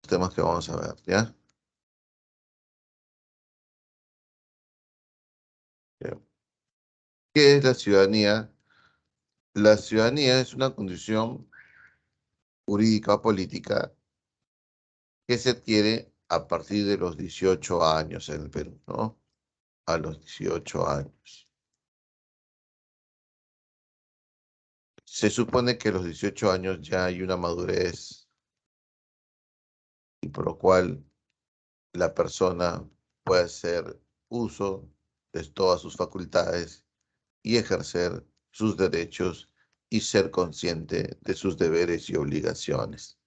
temas que vamos a ver, ¿ya? Bien. ¿Qué es la ciudadanía? La ciudadanía es una condición jurídica política que se adquiere a partir de los 18 años en el Perú, ¿no? A los 18 años. Se supone que a los 18 años ya hay una madurez y por lo cual la persona puede hacer uso de todas sus facultades y ejercer sus derechos y ser consciente de sus deberes y obligaciones.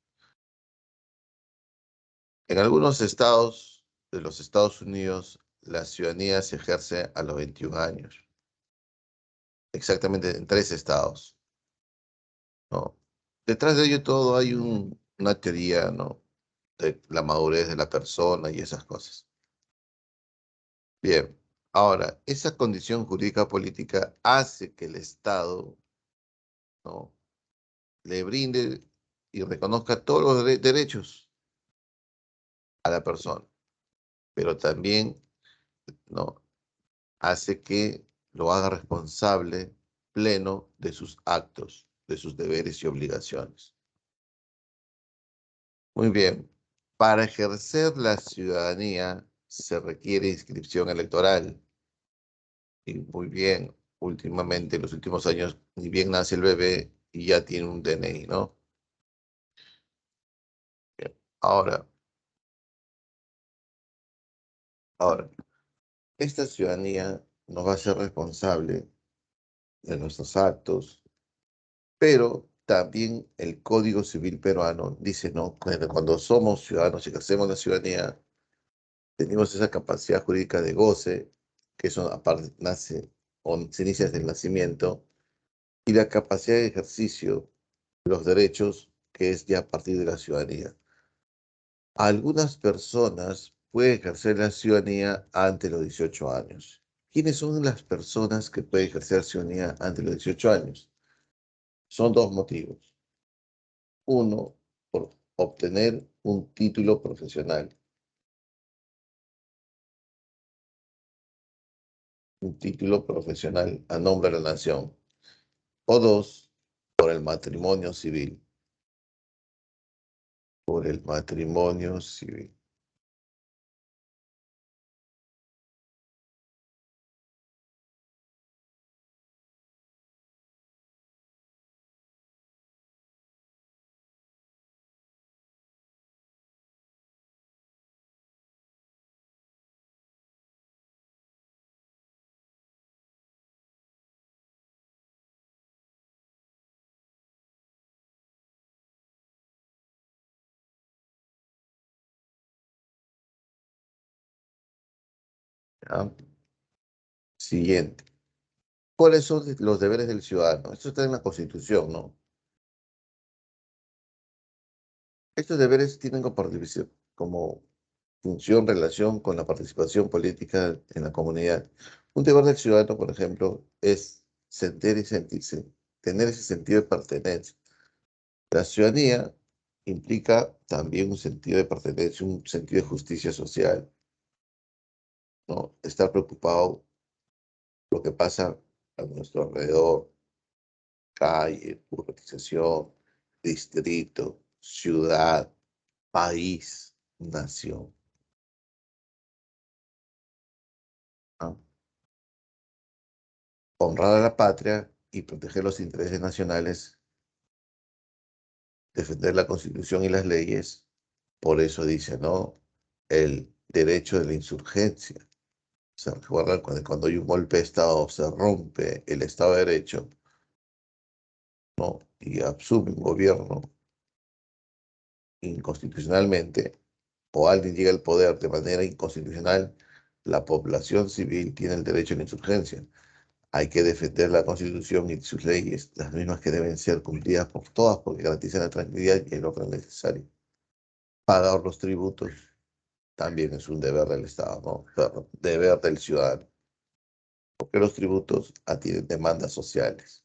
En algunos estados de los Estados Unidos, la ciudadanía se ejerce a los 21 años, exactamente en 3 estados, ¿no? Detrás de ello todo hay una teoría, ¿no? De la madurez de la persona y esas cosas. Bien, ahora, esa condición jurídica política hace que el Estado, ¿no? Le brinde y reconozca todos los derechos a la persona, pero también, ¿no? Hace que lo haga responsable pleno de sus actos, de sus deberes y obligaciones. Muy bien, para ejercer la ciudadanía se requiere inscripción electoral. Y muy bien, últimamente, en los últimos años, ni bien nace el bebé y ya tiene un DNI, ¿no? Bien. Ahora, esta ciudadanía nos va a ser responsable de nuestros actos, pero también el Código Civil peruano dice, ¿no? Cuando somos ciudadanos y ejercemos la ciudadanía, tenemos esa capacidad jurídica de goce, que eso aparte nace o se inicia desde el nacimiento, y la capacidad de ejercicio de los derechos, que es ya a partir de la ciudadanía. Algunas personas pueden ejercer la ciudadanía antes de los 18 años. ¿Quiénes son las personas que pueden ejercer ciudadanía antes de los 18 años? Son dos motivos. Uno, por obtener un título profesional. Un título profesional a nombre de la nación. O dos, por el matrimonio civil. Por el matrimonio civil. ¿Ya? Siguiente. ¿Cuáles son los deberes del ciudadano? Esto está en la Constitución, ¿no? Estos deberes tienen como función, relación con la participación política en la comunidad. Un deber del ciudadano, por ejemplo, es sentir y sentirse, tener ese sentido de pertenencia. La ciudadanía implica también un sentido de pertenencia, un sentido de justicia social, ¿no? Estar preocupado por lo que pasa a nuestro alrededor, calle, urbanización, distrito, ciudad, país, nación, ¿no? Honrar a la patria y proteger los intereses nacionales, defender la Constitución y las leyes. Por eso dice, ¿no? El derecho de la insurgencia. Se recuerda cuando hay un golpe de Estado, se rompe el Estado de Derecho, ¿no? Y asume un gobierno inconstitucionalmente, o alguien llega al poder de manera inconstitucional, la población civil tiene el derecho a la insurgencia. Hay que defender la Constitución y sus leyes, las mismas que deben ser cumplidas por todas porque garantizan la tranquilidad y el orden necesario. Pagar los tributos también es un deber del Estado, ¿no? Pero deber del ciudadano, porque los tributos atienden demandas sociales.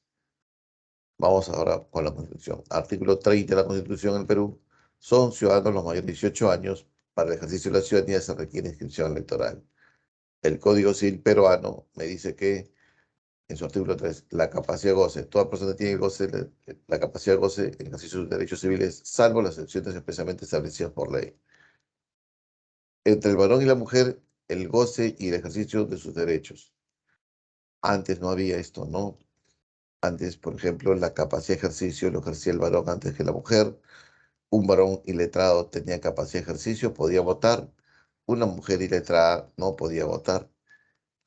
Vamos ahora con la Constitución. Artículo 30 de la Constitución del Perú. son ciudadanos los mayores de 18 años, para el ejercicio de la ciudadanía se requiere inscripción electoral. El Código Civil peruano me dice que, en su artículo 3, la capacidad de goce, toda persona tiene goce, la capacidad de goce en ejercicio de sus derechos civiles, salvo las excepciones expresamente establecidas por ley. Entre el varón y la mujer, el goce y el ejercicio de sus derechos. Antes no había esto, ¿no? Antes, por ejemplo, la capacidad de ejercicio lo ejercía el varón antes que la mujer. Un varón iletrado tenía capacidad de ejercicio, podía votar. Una mujer iletrada no podía votar.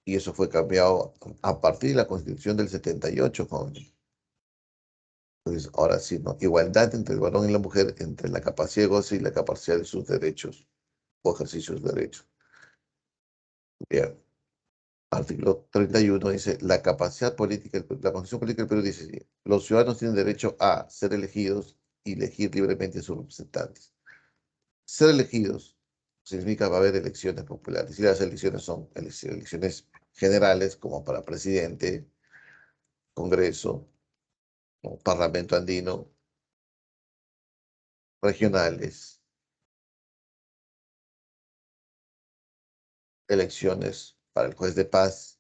Y eso fue cambiado a partir de la Constitución del 78. Pues ahora sí, ¿no? Igualdad entre el varón y la mujer, entre la capacidad de goce y la capacidad de sus derechos o ejercicio de sus derechos. Bien. Artículo 31 dice, la capacidad política, la Constitución Política del Perú dice, así, los ciudadanos tienen derecho a ser elegidos y elegir libremente a sus representantes. Ser elegidos significa va a haber elecciones populares y las elecciones son elecciones generales como para presidente, Congreso, ¿no? Parlamento andino, regionales, elecciones para el juez de paz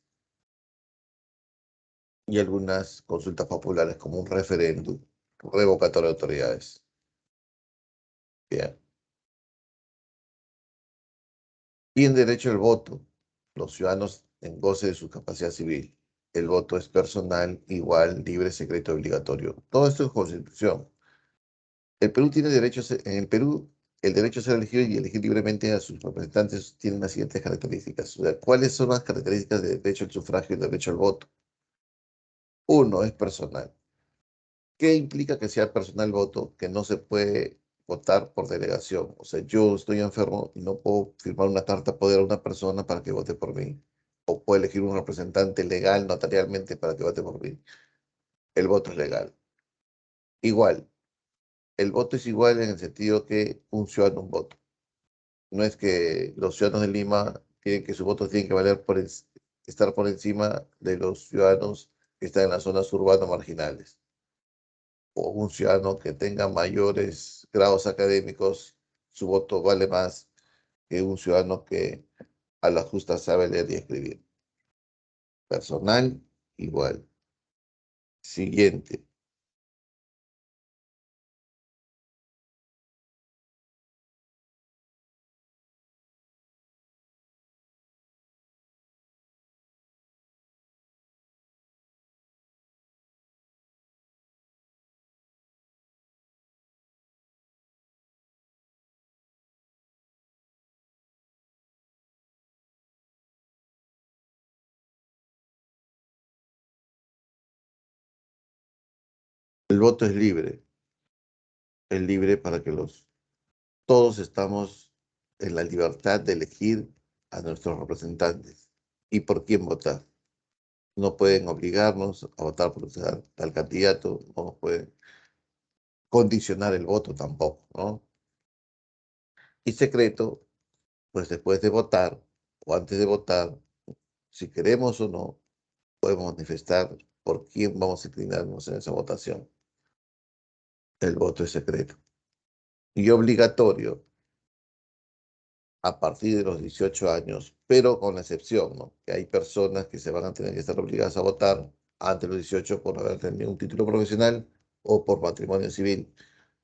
y algunas consultas populares como un referéndum revocatorio de autoridades. Bien. Tienen derecho al voto los ciudadanos en goce de su capacidad civil. El voto es personal, igual, libre, secreto, obligatorio. Todo esto es constitución. El Perú tiene derecho en el Perú, el derecho a ser elegido y elegir libremente a sus representantes tiene las siguientes características. O sea, ¿cuáles son las características del derecho al sufragio y del derecho al voto? Uno, es personal. ¿Qué implica que sea personal el voto? Que no se puede votar por delegación. O sea, yo estoy enfermo y no puedo firmar una carta a poder a una persona para que vote por mí. O puedo elegir un representante legal, notarialmente, para que vote por mí. El voto es legal. Igual, el voto es igual en el sentido que un ciudadano un voto. No es que los ciudadanos de Lima tienen que sus votos tienen que valer estar por encima de los ciudadanos que están en las zonas urbanas marginales. O un ciudadano que tenga mayores grados académicos, su voto vale más que un ciudadano que a la justa sabe leer y escribir. Personal, igual. Siguiente. El voto es libre. Es libre para que todos estamos en la libertad de elegir a nuestros representantes y por quién votar. No pueden obligarnos a votar por tal candidato, no nos pueden condicionar el voto tampoco, ¿no? Y secreto, pues después de votar o antes de votar, si queremos o no, podemos manifestar por quién vamos a inclinarnos en esa votación. El voto es secreto. Y obligatorio a partir de los 18 años, pero con la excepción, ¿no? Que hay personas que se van a tener que estar obligadas a votar antes de los 18 por haber tenido un título profesional o por matrimonio civil,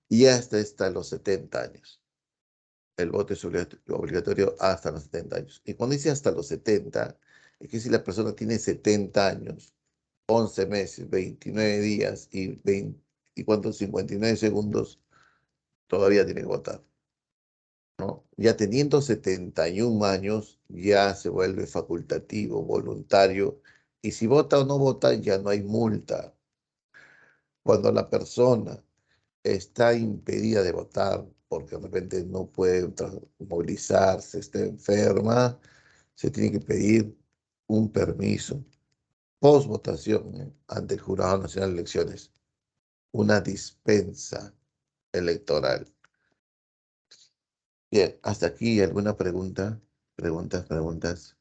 y hasta los 70 años. El voto es obligatorio hasta los 70 años. Y cuando dice hasta los 70, es que si la persona tiene 70 años, 11 meses, 29 días y 20, ¿y cuántos? 59 segundos, todavía tiene que votar, ¿no? Ya teniendo 71 años, ya se vuelve facultativo, voluntario, y si vota o no vota, ya no hay multa. Cuando la persona está impedida de votar porque de repente no puede movilizarse, está enferma, se tiene que pedir un permiso post votación, ante el Jurado Nacional de Elecciones, una dispensa electoral. Bien, hasta aquí alguna pregunta, preguntas.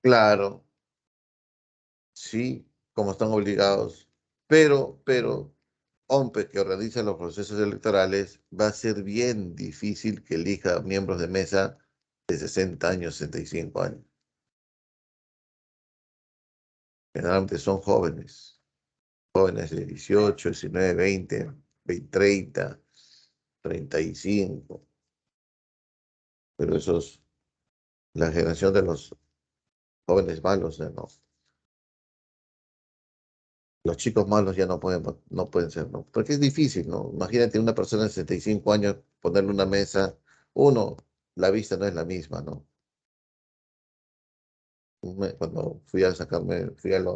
Claro, sí, como están obligados, pero, hombre, que organiza los procesos electorales, va a ser bien difícil que elija miembros de mesa de 60 años, 65 años. Generalmente son jóvenes de 18, 19, 20, 30, 35, pero esos, la generación de los jóvenes malos, no. Los chicos malos ya no pueden ser, ¿no? Porque es difícil, ¿no? Imagínate una persona de 65 años ponerle una mesa, uno, la vista no es la misma, ¿no? Cuando fui a sacarme, fui al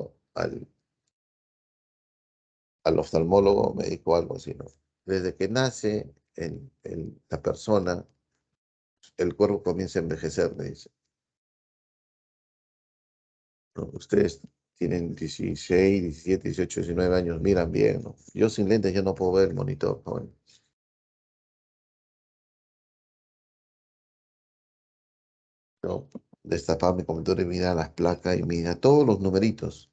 oftalmólogo, me dijo algo así, ¿no? Desde que nace la persona, el cuerpo comienza a envejecer, me dice. ¿No? Ustedes tienen 16, 17, 18, 19 años, miran bien, ¿no? Yo sin lentes yo no puedo ver el monitor, joven. Yo destapaba mi computadora y mira las placas y mira todos los numeritos.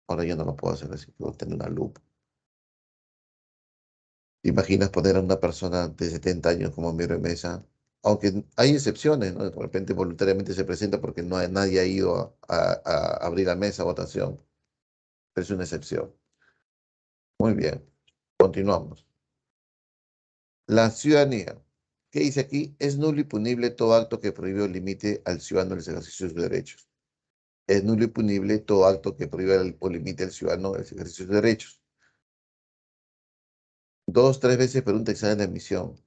Ahora yo no lo puedo hacer así, puedo tener una lupa. ¿Te imaginas poner a una persona de 70 años como miembro de mesa? Aunque hay excepciones, ¿no? De repente voluntariamente se presenta porque nadie ha ido a abrir la mesa a votación. Pero es una excepción. Muy bien, continuamos. La ciudadanía. ¿Qué dice aquí? Es nulo y punible todo acto que prohíbe o limite al ciudadano el ejercicio de sus derechos. Es nulo y punible todo acto que prohíba o limite al ciudadano el ejercicio de sus derechos. Dos, tres veces por un examen de admisión.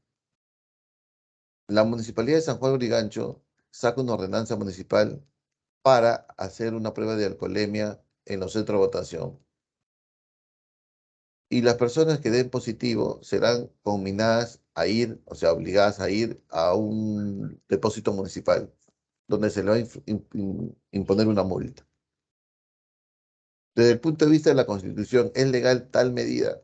La Municipalidad de San Juan de Lurigancho saca una ordenanza municipal para hacer una prueba de alcoholemia en los centros de votación. Y las personas que den positivo serán conminadas a ir, o sea, obligadas a ir a un depósito municipal, donde se le va a imponer una multa. Desde el punto de vista de la Constitución, ¿es legal tal medida?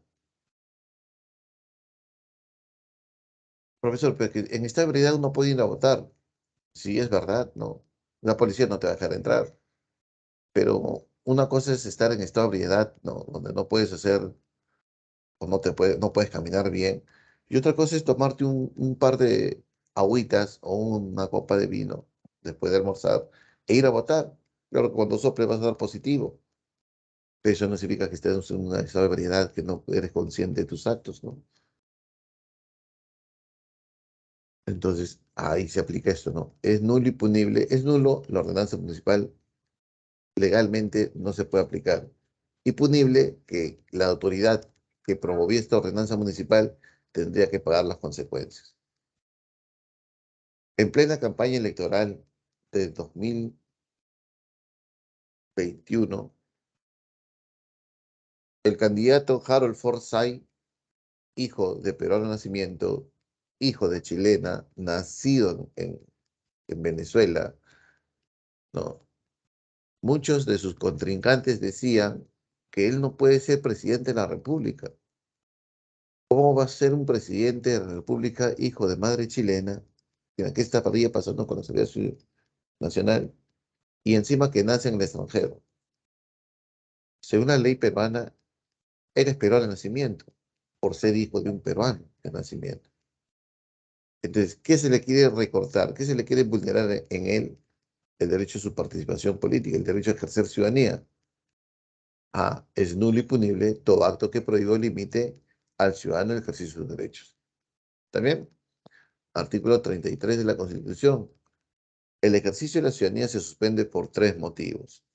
Profesor, pero que en esta ebriedad uno puede ir a votar. Sí, es verdad, ¿no? La policía no te va a dejar entrar. Pero una cosa es estar en estado de ebriedad, ¿no? Donde no puedes hacer o no puedes caminar bien. Y otra cosa es tomarte un par de agüitas o una copa de vino después de almorzar e ir a votar. Claro, cuando sopre vas a dar positivo. Pero eso no significa que estés en un estado de ebriedad, que no eres consciente de tus actos, ¿no? Entonces, ahí se aplica esto, ¿no? Es nulo y punible. Es nulo la ordenanza municipal, legalmente no se puede aplicar. Y punible que la autoridad que promovió esta ordenanza municipal tendría que pagar las consecuencias. En plena campaña electoral de 2021, el candidato Harold Forsyth, hijo de peruano nacimiento, hijo de chilena, nacido en Venezuela, ¿no? Muchos de sus contrincantes decían que él no puede ser presidente de la República. ¿Cómo va a ser un presidente de la República, hijo de madre chilena? Mira, ¿qué estaría pasando con la seguridad nacional? Y encima que nace en el extranjero. Según la ley peruana, él es peruano de nacimiento, por ser hijo de un peruano de nacimiento. Entonces, ¿qué se le quiere recortar? ¿Qué se le quiere vulnerar en él? El derecho a su participación política, el derecho a ejercer ciudadanía. Es nulo y punible todo acto que prohíba o limite al ciudadano el ejercicio de sus derechos. ¿También? Artículo 33 de la Constitución. El ejercicio de la ciudadanía se suspende por tres motivos.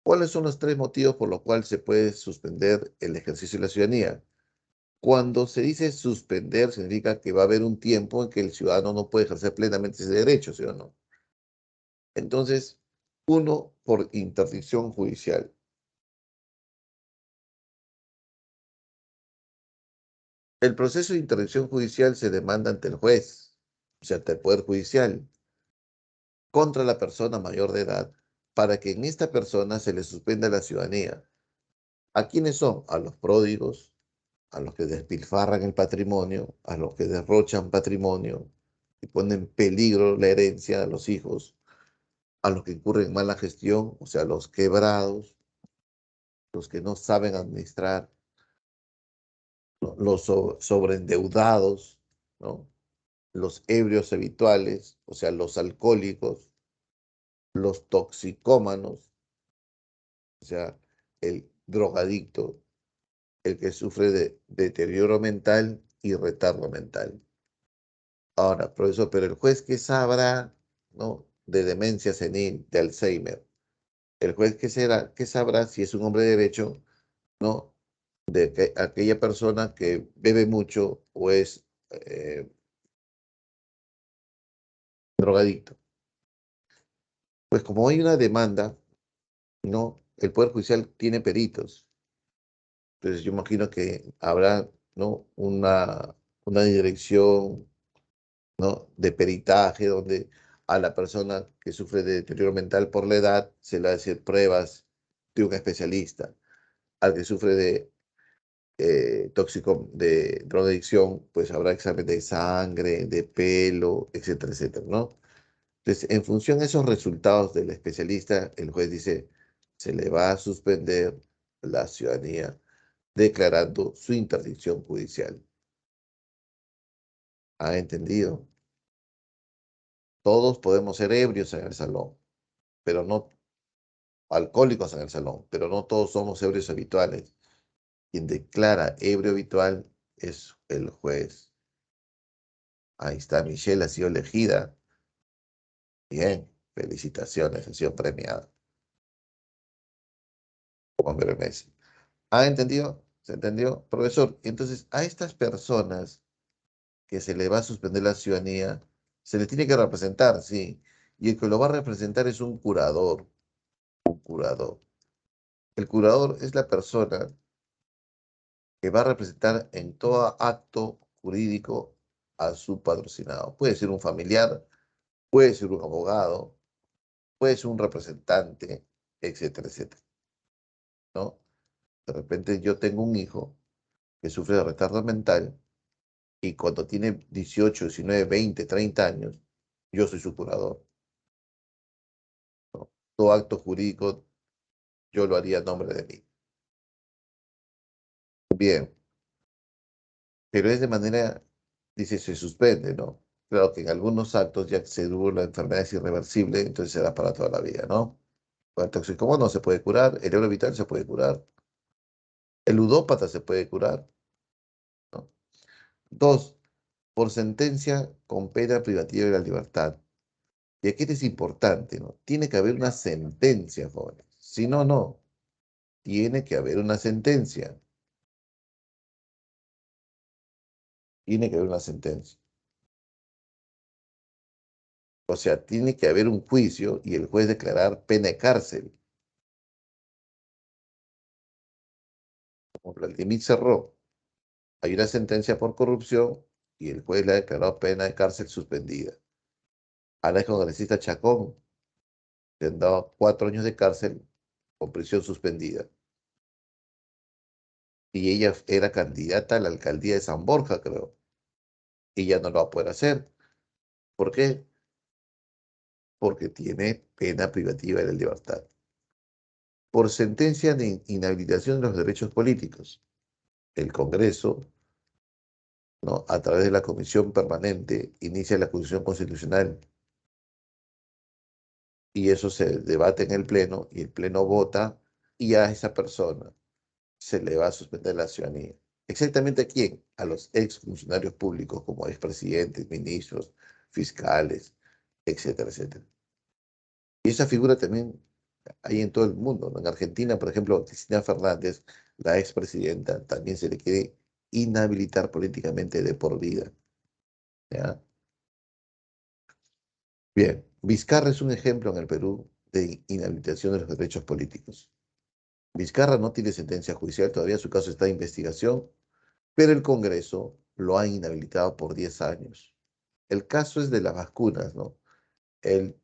¿Cuáles son los tres motivos por los cuales se puede suspender el ejercicio de la ciudadanía? Cuando se dice suspender, significa que va a haber un tiempo en que el ciudadano no puede ejercer plenamente ese derecho, ¿sí o no? Entonces, uno, por interdicción judicial. El proceso de interdicción judicial se demanda ante el juez, o sea, ante el Poder Judicial, contra la persona mayor de edad, para que en esta persona se le suspenda la ciudadanía. ¿A quiénes son? A los pródigos, a los que despilfarran el patrimonio, a los que derrochan patrimonio y ponen en peligro la herencia de los hijos, a los que incurren en mala gestión, o sea, los quebrados, los que no saben administrar, ¿no? Los sobreendeudados, ¿no? Los ebrios habituales, o sea, los alcohólicos, los toxicómanos, o sea, el drogadicto, el que sufre de deterioro mental y retardo mental. Ahora, profesor, pero el juez que sabrá, ¿no? De demencia senil, de Alzheimer, el juez que sabrá si es un hombre de derecho, ¿no? De que aquella persona que bebe mucho o es drogadicto. Pues como hay una demanda, ¿no? El Poder Judicial tiene peritos. Entonces yo imagino que habrá, ¿no? Una dirección, ¿no? De peritaje donde a la persona que sufre de deterioro mental por la edad se le va a hacer pruebas de un especialista. Al que sufre de tóxico, de drogadicción, pues habrá examen de sangre, de pelo, etcétera, etcétera, ¿no? Entonces, en función de esos resultados del especialista, el juez dice, se le va a suspender la ciudadanía declarando su interdicción judicial. ¿Ha entendido? Todos podemos ser ebrios en el salón, pero no alcohólicos en el salón, pero no todos somos ebrios habituales. Quien declara ebrio habitual es el juez. Ahí está, Michelle ha sido elegida. Bien, felicitaciones, ha sido premiada con Messi. ¿Ha entendido? ¿Se entendió, profesor? Entonces, a estas personas que se le va a suspender la ciudadanía, se le tiene que representar, sí. Y el que lo va a representar es un curador, un curador. El curador es la persona que va a representar en todo acto jurídico a su patrocinado. Puede ser un familiar, puede ser un abogado, puede ser un representante, etcétera, etcétera, ¿no? De repente yo tengo un hijo que sufre de retardo mental y cuando tiene 18, 19, 20, 30 años, yo soy su curador, ¿no? Todo acto jurídico yo lo haría a nombre de mí. Bien, pero es de manera, dice, se suspende, ¿no? Claro que en algunos actos ya se tuvo la enfermedad es irreversible, entonces se da para toda la vida, ¿no? El toxicómano no se puede curar, el euro vital se puede curar, el ludópata se puede curar, ¿no? Dos, por sentencia con pena privativa de la libertad. Y aquí es importante, ¿no? Tiene que haber una sentencia, jóvenes. Si no, no. Tiene que haber una sentencia. Tiene que haber una sentencia. O sea, tiene que haber un juicio y el juez declarar pena de cárcel. Como Vladimir cerró. Hay una sentencia por corrupción y el juez le ha declarado pena de cárcel suspendida. A la congresista Chacón le han dado 4 años de cárcel con prisión suspendida. Y ella era candidata a la alcaldía de San Borja, creo. Y ya no lo va a poder hacer. ¿Por qué? Porque tiene pena privativa de la libertad. Por sentencia de inhabilitación de los derechos políticos. El Congreso, ¿no? A través de la Comisión Permanente, inicia la acusación constitucional y eso se debate en el Pleno y el Pleno vota y a esa persona se le va a suspender la ciudadanía. ¿Exactamente a quién? A los exfuncionarios públicos como expresidentes, ministros, fiscales, etcétera, etcétera. Y esa figura también hay en todo el mundo, ¿no? En Argentina, por ejemplo, Cristina Fernández, la expresidenta, también se le quiere inhabilitar políticamente de por vida, ¿ya? Bien, Vizcarra es un ejemplo en el Perú de inhabilitación de los derechos políticos. Vizcarra no tiene sentencia judicial, todavía su caso está en investigación, pero el Congreso lo ha inhabilitado por 10 años. El caso es de las vacunas, ¿no? Él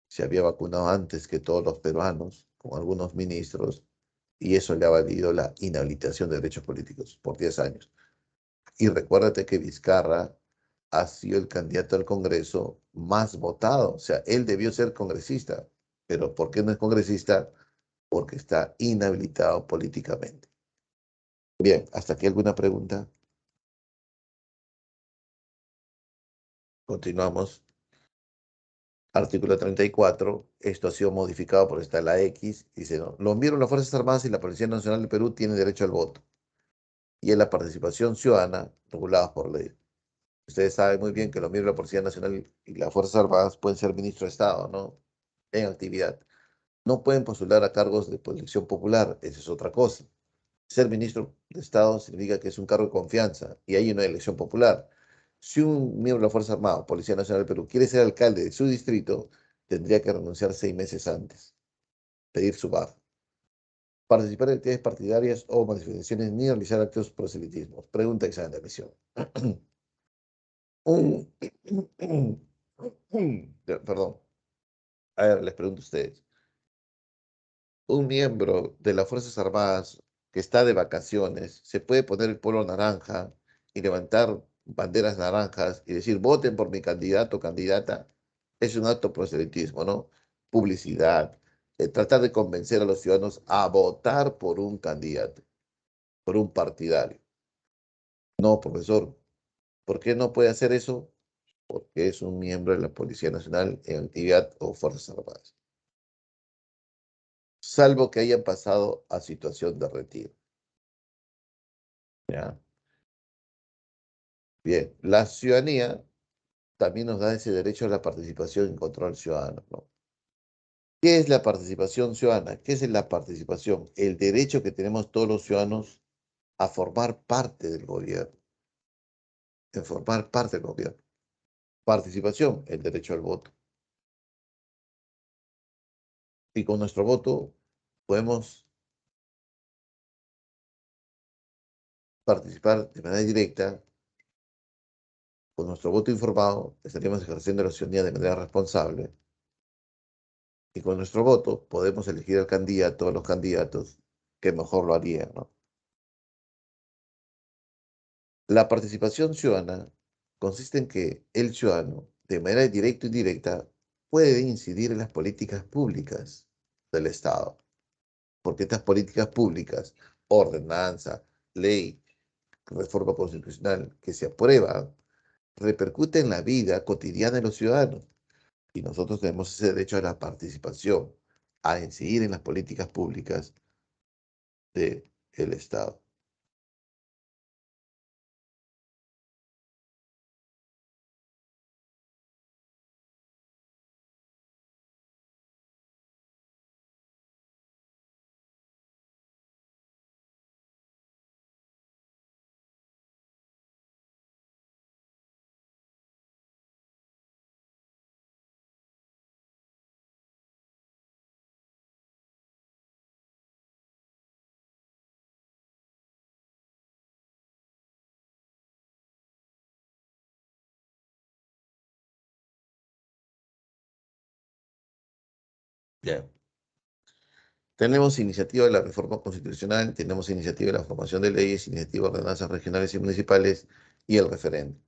se había vacunado antes que todos los peruanos, con algunos ministros, y eso le ha valido la inhabilitación de derechos políticos por 10 años. Y recuérdate que Vizcarra ha sido el candidato al Congreso más votado. O sea, él debió ser congresista. Pero ¿por qué no es congresista? Porque está inhabilitado políticamente. Bien, ¿hasta aquí alguna pregunta? Continuamos. Artículo 34. Esto ha sido modificado por esta la X. Dice, no, los miembros de las Fuerzas Armadas y la Policía Nacional del Perú tienen derecho al voto y en la participación ciudadana reguladas por ley. Ustedes saben muy bien que los miembros de la Policía Nacional y las Fuerzas Armadas pueden ser ministros de Estado, ¿no? En actividad. No pueden postular a cargos de elección popular, esa es otra cosa. Ser ministro de Estado significa que es un cargo de confianza y hay una elección popular. Si un miembro de la Fuerza Armada o Policía Nacional del Perú quiere ser alcalde de su distrito, tendría que renunciar 6 meses antes, pedir su baja. Participar en actividades partidarias o manifestaciones ni realizar actos proselitismo. Pregunta examen de admisión. Un, perdón, a ver, les pregunto a ustedes. Un miembro de las Fuerzas Armadas que está de vacaciones se puede poner el polo naranja y levantar banderas naranjas y decir, voten por mi candidato o candidata. Es un acto de proselitismo, ¿no? Publicidad, tratar de convencer a los ciudadanos a votar por un candidato, por un partidario. No, profesor, ¿por qué no puede hacer eso? Porque es un miembro de la Policía Nacional en actividad o Fuerzas Armadas, salvo que hayan pasado a situación de retiro. ¿Ya? Bien, la ciudadanía también nos da ese derecho a la participación y control ciudadano, ¿no? ¿Qué es la participación ciudadana? ¿Qué es la participación? El derecho que tenemos todos los ciudadanos a formar parte del gobierno, en formar parte del gobierno. Participación, el derecho al voto. Y con nuestro voto podemos participar de manera directa. Con nuestro voto informado estaríamos ejerciendo la ciudadanía de manera responsable y con nuestro voto podemos elegir al candidato o los candidatos que mejor lo harían, ¿no? La participación ciudadana consiste en que el ciudadano, de manera directa o indirecta, puede incidir en las políticas públicas del Estado, porque estas políticas públicas, ordenanza, ley, reforma constitucional que se aprueban, repercuten en la vida cotidiana de los ciudadanos. Y nosotros tenemos ese derecho a la participación, a incidir en las políticas públicas del Estado. Bien. Tenemos iniciativa de la reforma constitucional, tenemos iniciativa de la formación de leyes, iniciativa de ordenanzas regionales y municipales y el referendo.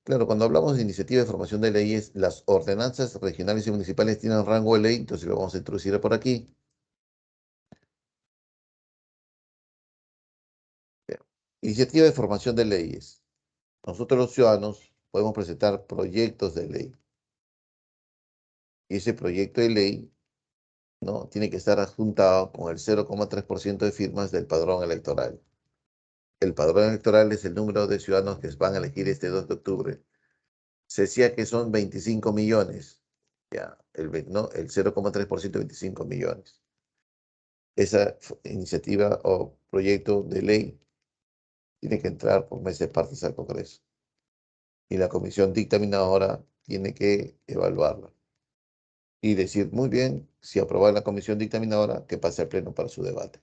Claro, cuando hablamos de iniciativa de formación de leyes, las ordenanzas regionales y municipales tienen rango de ley, entonces lo vamos a introducir por aquí. Bien. Iniciativa de formación de leyes. Nosotros los ciudadanos podemos presentar proyectos de ley y ese proyecto de ley, ¿no? Tiene que estar adjuntado con el 0,3% de firmas del padrón electoral. El padrón electoral es el número de ciudadanos que van a elegir este 2 de octubre. Se decía que son 25 millones. Ya, no, el 0,3% 25 millones. Esa iniciativa o proyecto de ley tiene que entrar por meses partes al Congreso. Y la comisión dictaminadora tiene que evaluarla y decir, muy bien, si aprobada la comisión dictaminadora, que pase al Pleno para su debate.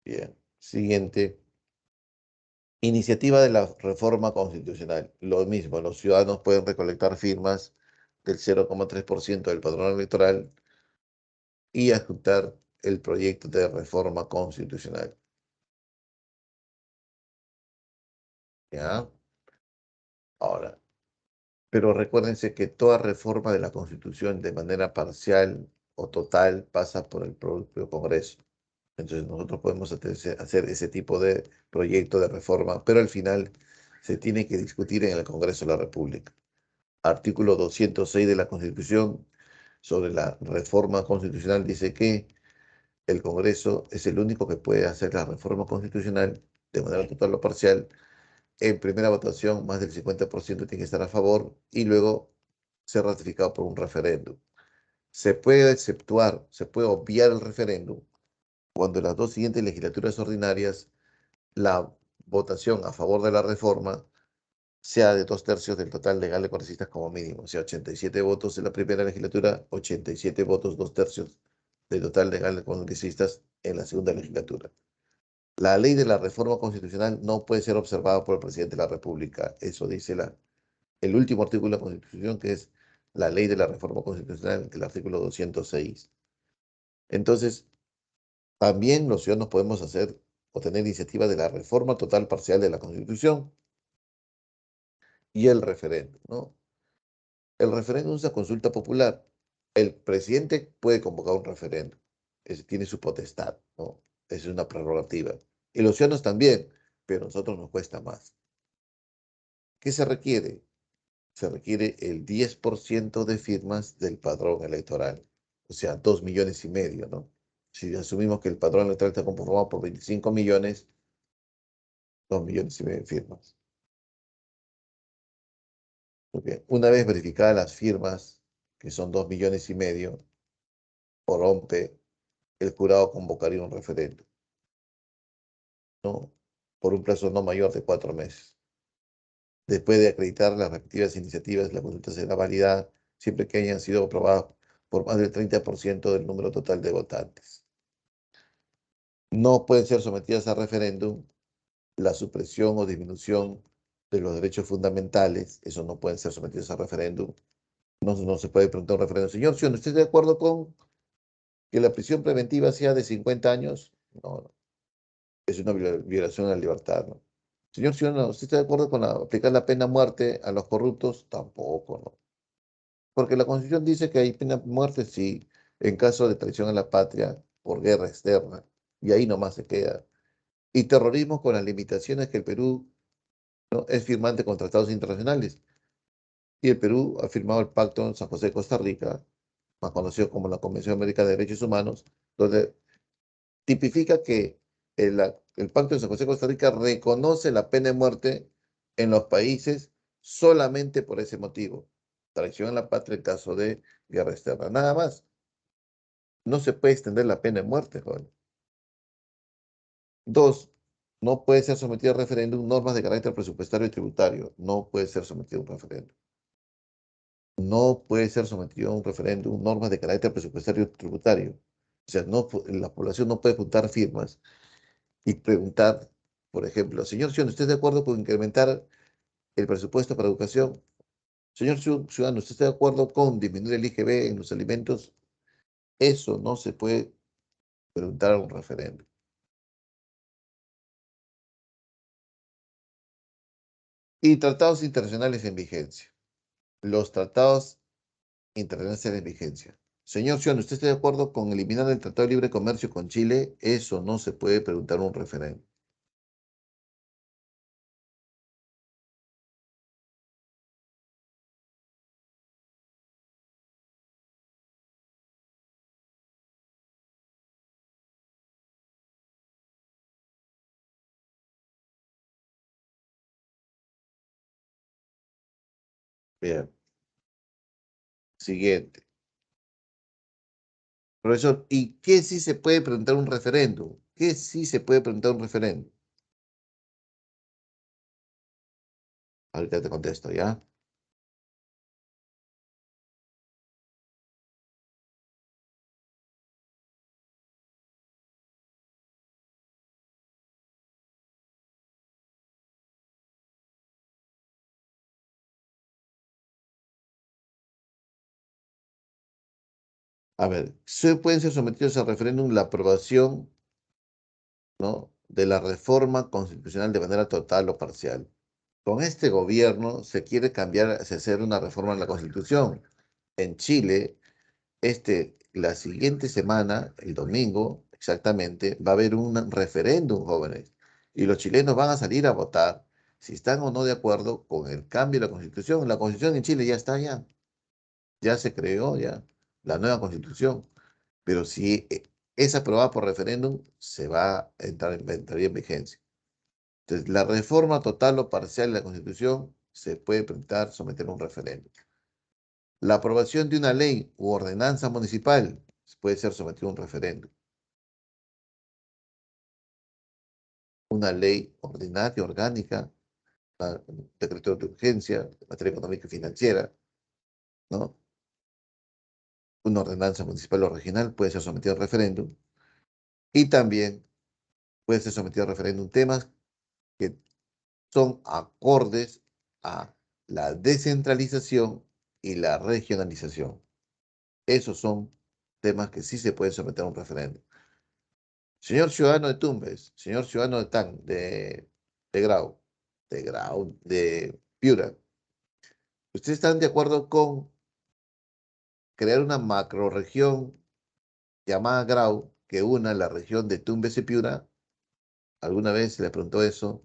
Bien. Siguiente. Iniciativa de la reforma constitucional. Lo mismo, los ciudadanos pueden recolectar firmas del 0,3% del padrón electoral y adjuntar el proyecto de reforma constitucional. ¿ya? Ahora, pero recuérdense que toda reforma de la Constitución de manera parcial o total pasa por el propio Congreso. Entonces nosotros podemos hacer ese tipo de proyecto de reforma, pero al final se tiene que discutir en el Congreso de la República. Artículo 206 de la Constitución sobre la reforma constitucional dice que el Congreso es el único que puede hacer la reforma constitucional de manera total o parcial. En primera votación, más del 50% tiene que estar a favor y luego ser ratificado por un referéndum. Se puede exceptuar, se puede obviar el referéndum cuando en las dos siguientes legislaturas ordinarias la votación a favor de la reforma sea de 2/3 del total legal de congresistas como mínimo, o sea, 87 votos en la primera legislatura, 87 votos, 2/3 del total legal de congresistas en la segunda legislatura. La ley de la reforma constitucional no puede ser observada por el presidente de la República. Eso dice el último artículo de la Constitución, que es la ley de la reforma constitucional, el artículo 206. Entonces, también los ciudadanos podemos hacer o tener iniciativa de la reforma total parcial de la Constitución y el referéndum, ¿no? El referéndum es una consulta popular. El presidente puede convocar un referéndum. Tiene su potestad, ¿no? Es una prerrogativa. Y los ciudadanos también, pero a nosotros nos cuesta más. ¿Qué se requiere? Se requiere el 10% de firmas del padrón electoral, o sea, 2,5 millones, ¿no? Si asumimos que el padrón electoral está conformado por 25 millones, 2,5 millones de firmas. Porque una vez verificadas las firmas, que son 2,5 millones, por OMPE, el jurado convocaría un referéndum, ¿no? Por un plazo no mayor de 4 meses. Después de acreditar las respectivas iniciativas, la consulta será válida siempre que hayan sido aprobadas por más del 30% del número total de votantes. No pueden ser sometidas a referéndum la supresión o disminución de los derechos fundamentales, eso no pueden ser sometidos a referéndum. No se puede preguntar un referéndum, señor, ¿sí o no? ¿Usted está de acuerdo con que la prisión preventiva sea de 50 años? No, no, es una violación a la libertad, ¿no? Señor ciudadano, ¿usted está de acuerdo con aplicar la pena de muerte a los corruptos? Tampoco, ¿no? Porque la Constitución dice que hay pena de muerte si en caso de traición a la patria por guerra externa, y ahí nomás se queda. Y terrorismo con las limitaciones que el Perú, ¿no?, es firmante con tratados internacionales. Y el Perú ha firmado el Pacto en San José de Costa Rica, más conocido como la Convención Americana de Derechos Humanos, donde tipifica que el Pacto de San José de Costa Rica reconoce la pena de muerte en los países solamente por ese motivo. Traición a la patria en caso de guerra externa. Nada más. No se puede extender la pena de muerte, joven. Dos, no puede ser sometido a referéndum normas de carácter presupuestario y tributario. No puede ser sometido a un referéndum. No puede ser sometido a un referéndum normas de carácter presupuestario y tributario. O sea, la población no puede juntar firmas y preguntar, por ejemplo, señor ciudadano, ¿usted está de acuerdo con incrementar el presupuesto para educación? Señor ciudadano, ¿usted está de acuerdo con disminuir el IGB en los alimentos? Eso no se puede preguntar a un referéndum. Y tratados internacionales en vigencia. Los tratados internacionales en vigencia. Señor ciudadano, ¿usted está de acuerdo con eliminar el Tratado de Libre Comercio con Chile? Eso no se puede preguntar a un referéndum. Bien, siguiente. Profesor, ¿y qué sí se puede preguntar un referéndum? ¿Qué sí se puede preguntar un referéndum? Ahorita te contesto, ¿ya? A ver, pueden ser sometidos a referéndum la aprobación, ¿no?, de la reforma constitucional de manera total o parcial. Con este gobierno se quiere cambiar, se hacer una reforma en la Constitución. En Chile, la siguiente semana, el domingo exactamente, va a haber un referéndum, jóvenes, y los chilenos van a salir a votar si están o no de acuerdo con el cambio de la Constitución. La Constitución en Chile ya está, ya se creó, ya, la nueva Constitución. Pero si es aprobada por referéndum, se va a entraría en vigencia. Entonces, la reforma total o parcial de la Constitución se puede presentar, someter a un referéndum. La aprobación de una ley u ordenanza municipal puede ser sometida a un referéndum. Una ley ordinaria, orgánica, un decreto de urgencia en materia económica y financiera, ¿no? Una ordenanza municipal o regional puede ser sometida a referéndum y también puede ser sometida a referéndum temas que son acordes a la descentralización y la regionalización. Esos son temas que sí se pueden someter a un referéndum. Señor ciudadano de Tumbes, señor ciudadano de Grau, de Piura, ¿ustedes están de acuerdo con crear una macrorregión llamada Grau que una la región de Tumbes y Piura? ¿Alguna vez se les preguntó eso?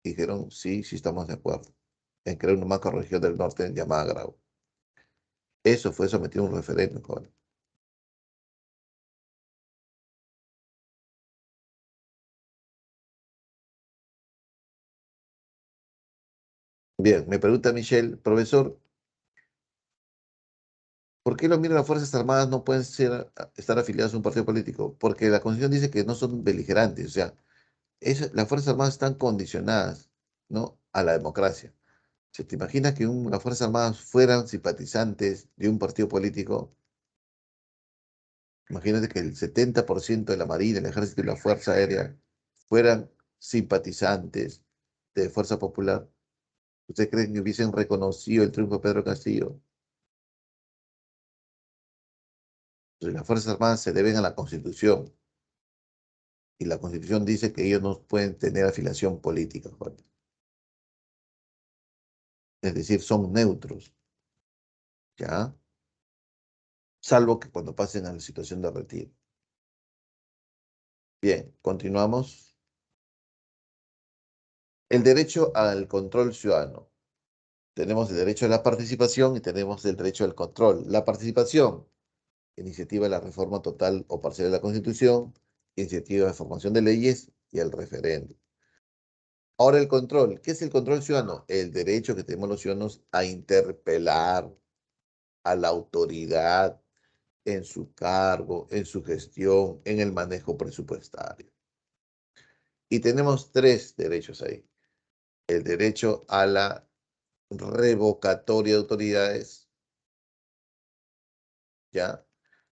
Dijeron, sí, sí estamos de acuerdo en crear una macrorregión del norte llamada Grau. Eso fue sometido a un referéndum, joven. Bien, me pregunta Michelle, profesor, ¿por qué los miembros de las Fuerzas Armadas no pueden estar afiliados a un partido político? Porque la Constitución dice que no son beligerantes, o sea, las Fuerzas Armadas están condicionadas, ¿no?, a la democracia. Si te imaginas que las Fuerzas Armadas fueran simpatizantes de un partido político, imagínate que el 70% de la Marina, el Ejército y la Fuerza Aérea fueran simpatizantes de Fuerza Popular. ¿Ustedes creen que hubiesen reconocido el triunfo de Pedro Castillo? Entonces, las Fuerzas Armadas se deben a la Constitución y la Constitución dice que ellos no pueden tener afiliación política, Juan. Es decir, son neutros, ¿ya? Salvo que cuando pasen a la situación de retiro. Bien, continuamos. El derecho al control ciudadano. Tenemos el derecho a la participación y tenemos el derecho al control. La participación, iniciativa de la reforma total o parcial de la Constitución, iniciativa de formación de leyes y el referéndum. Ahora el control. ¿Qué es el control ciudadano? El derecho que tenemos los ciudadanos a interpelar a la autoridad en su cargo, en su gestión, en el manejo presupuestario. Y tenemos tres derechos ahí. El derecho a la revocatoria de autoridades, ¿ya?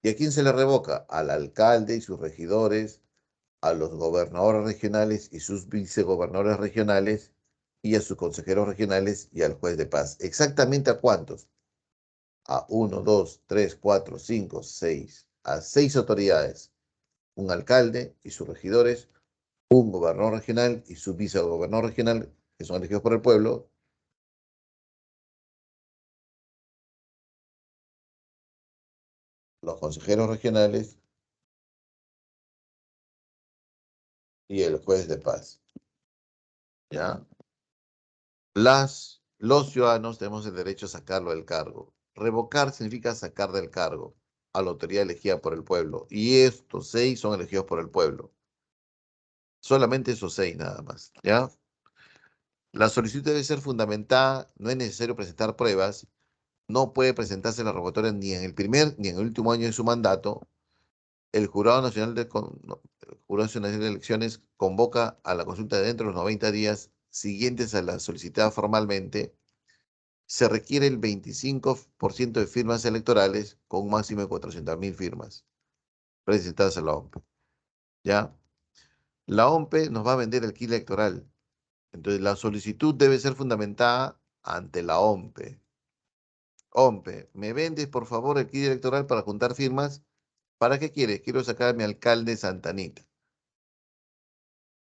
¿Y a quién se le revoca? Al alcalde y sus regidores, a los gobernadores regionales y sus vicegobernadores regionales, y a sus consejeros regionales y al juez de paz. ¿Exactamente a cuántos? A uno, dos, tres, cuatro, cinco, seis. A seis autoridades. Un alcalde y sus regidores, un gobernador regional y su vicegobernador regional, que son elegidos por el pueblo, los consejeros regionales y el juez de paz. ¿Ya? Los ciudadanos tenemos el derecho a sacarlo del cargo. Revocar significa sacar del cargo a la autoridad elegida por el pueblo. Y estos seis son elegidos por el pueblo. Solamente esos seis nada más. ¿Ya? La solicitud debe ser fundamentada, no es necesario presentar pruebas, no puede presentarse la revocatoria ni en el primer ni en el último año de su mandato. El Jurado Nacional de Elecciones convoca a la consulta dentro de los 90 días siguientes a la solicitada formalmente. Se requiere el 25% de firmas electorales con un máximo de 400.000 firmas presentadas a la OMP. ¿Ya? La OMP nos va a vender el kit electoral. Entonces, la solicitud debe ser fundamentada ante la OMP. OMP, ¿me vendes por favor el kit electoral para juntar firmas? ¿Para qué quieres? Quiero sacar a mi alcalde Santa Anita.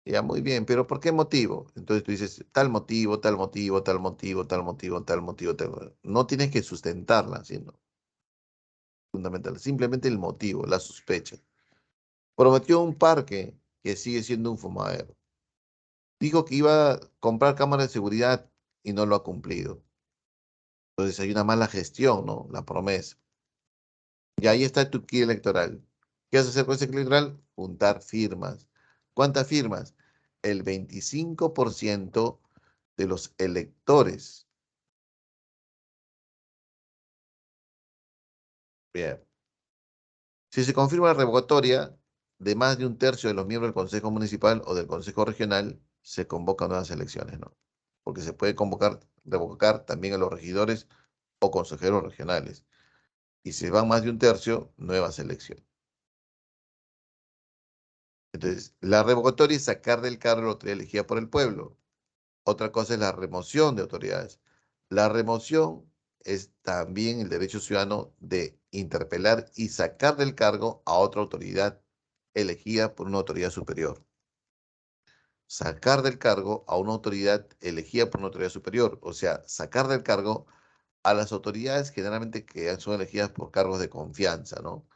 Ya, muy bien, pero ¿por qué motivo? Entonces tú dices tal motivo, tal motivo, tal motivo, tal motivo, tal motivo, tal... No tienes que sustentarla, sino fundamental. Simplemente el motivo, la sospecha. Prometió un parque que sigue siendo un fumadero. Dijo que iba a comprar cámaras de seguridad y no lo ha cumplido. Entonces hay una mala gestión, ¿no? La promesa. Y ahí está tu kit electoral. ¿Qué vas a hacer con ese kit electoral? Juntar firmas. ¿Cuántas firmas? El 25% de los electores. Bien. Si se confirma la revocatoria de más de un tercio de los miembros del Consejo Municipal o del Consejo Regional, se convocan nuevas elecciones, ¿no? Porque se puede convocar, revocar también a los regidores o consejeros regionales. Y si van más de un tercio, nuevas elecciones. Entonces, la revocatoria es sacar del cargo la autoridad elegida por el pueblo. Otra cosa es la remoción de autoridades. La remoción es también el derecho ciudadano de interpelar y sacar del cargo a otra autoridad elegida por una autoridad superior. Sacar del cargo a una autoridad elegida por una autoridad superior. O sea, sacar del cargo a las autoridades generalmente que son elegidas por cargos de confianza, ¿no?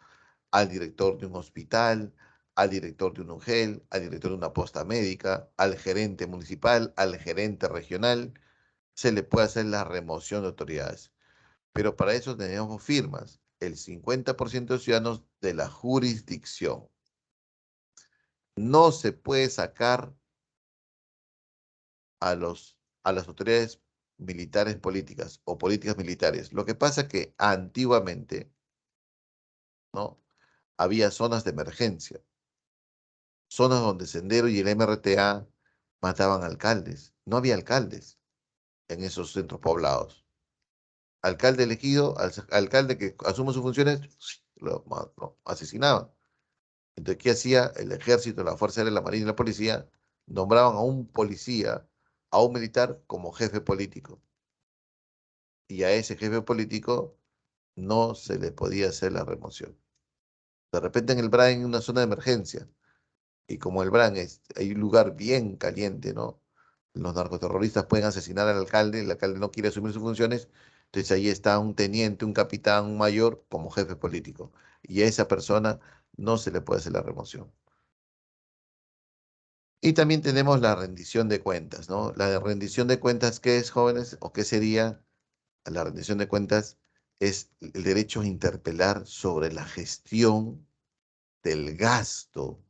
Al director de un hospital, al director de un UGEL, al director de una posta médica, al gerente municipal, al gerente regional, se le puede hacer la remoción de autoridades. Pero para eso tenemos firmas, el 50% de ciudadanos de la jurisdicción. No se puede sacar a las autoridades militares políticas o políticas militares. Lo que pasa es que antiguamente, ¿no? Había zonas de emergencia, zonas donde Sendero y el MRTA mataban alcaldes. No había alcaldes en esos centros poblados. Alcalde elegido, alcalde que asume sus funciones, lo asesinaban. Entonces, ¿qué hacía el ejército, la Fuerza Aérea, la Marina y la policía? Nombraban a un policía, a un militar como jefe político. Y a ese jefe político no se le podía hacer la remoción. De repente en el BRAN hay una zona de emergencia. Y como el BRAN hay un lugar bien caliente, ¿no? Los narcoterroristas pueden asesinar al alcalde, el alcalde no quiere asumir sus funciones, entonces ahí está un teniente, un capitán, un mayor como jefe político. Y a esa persona no se le puede hacer la remoción. Y también tenemos la rendición de cuentas, ¿no? La rendición de cuentas, ¿qué es, jóvenes? ¿O qué sería? La rendición de cuentas es el derecho a interpelar sobre la gestión del gasto.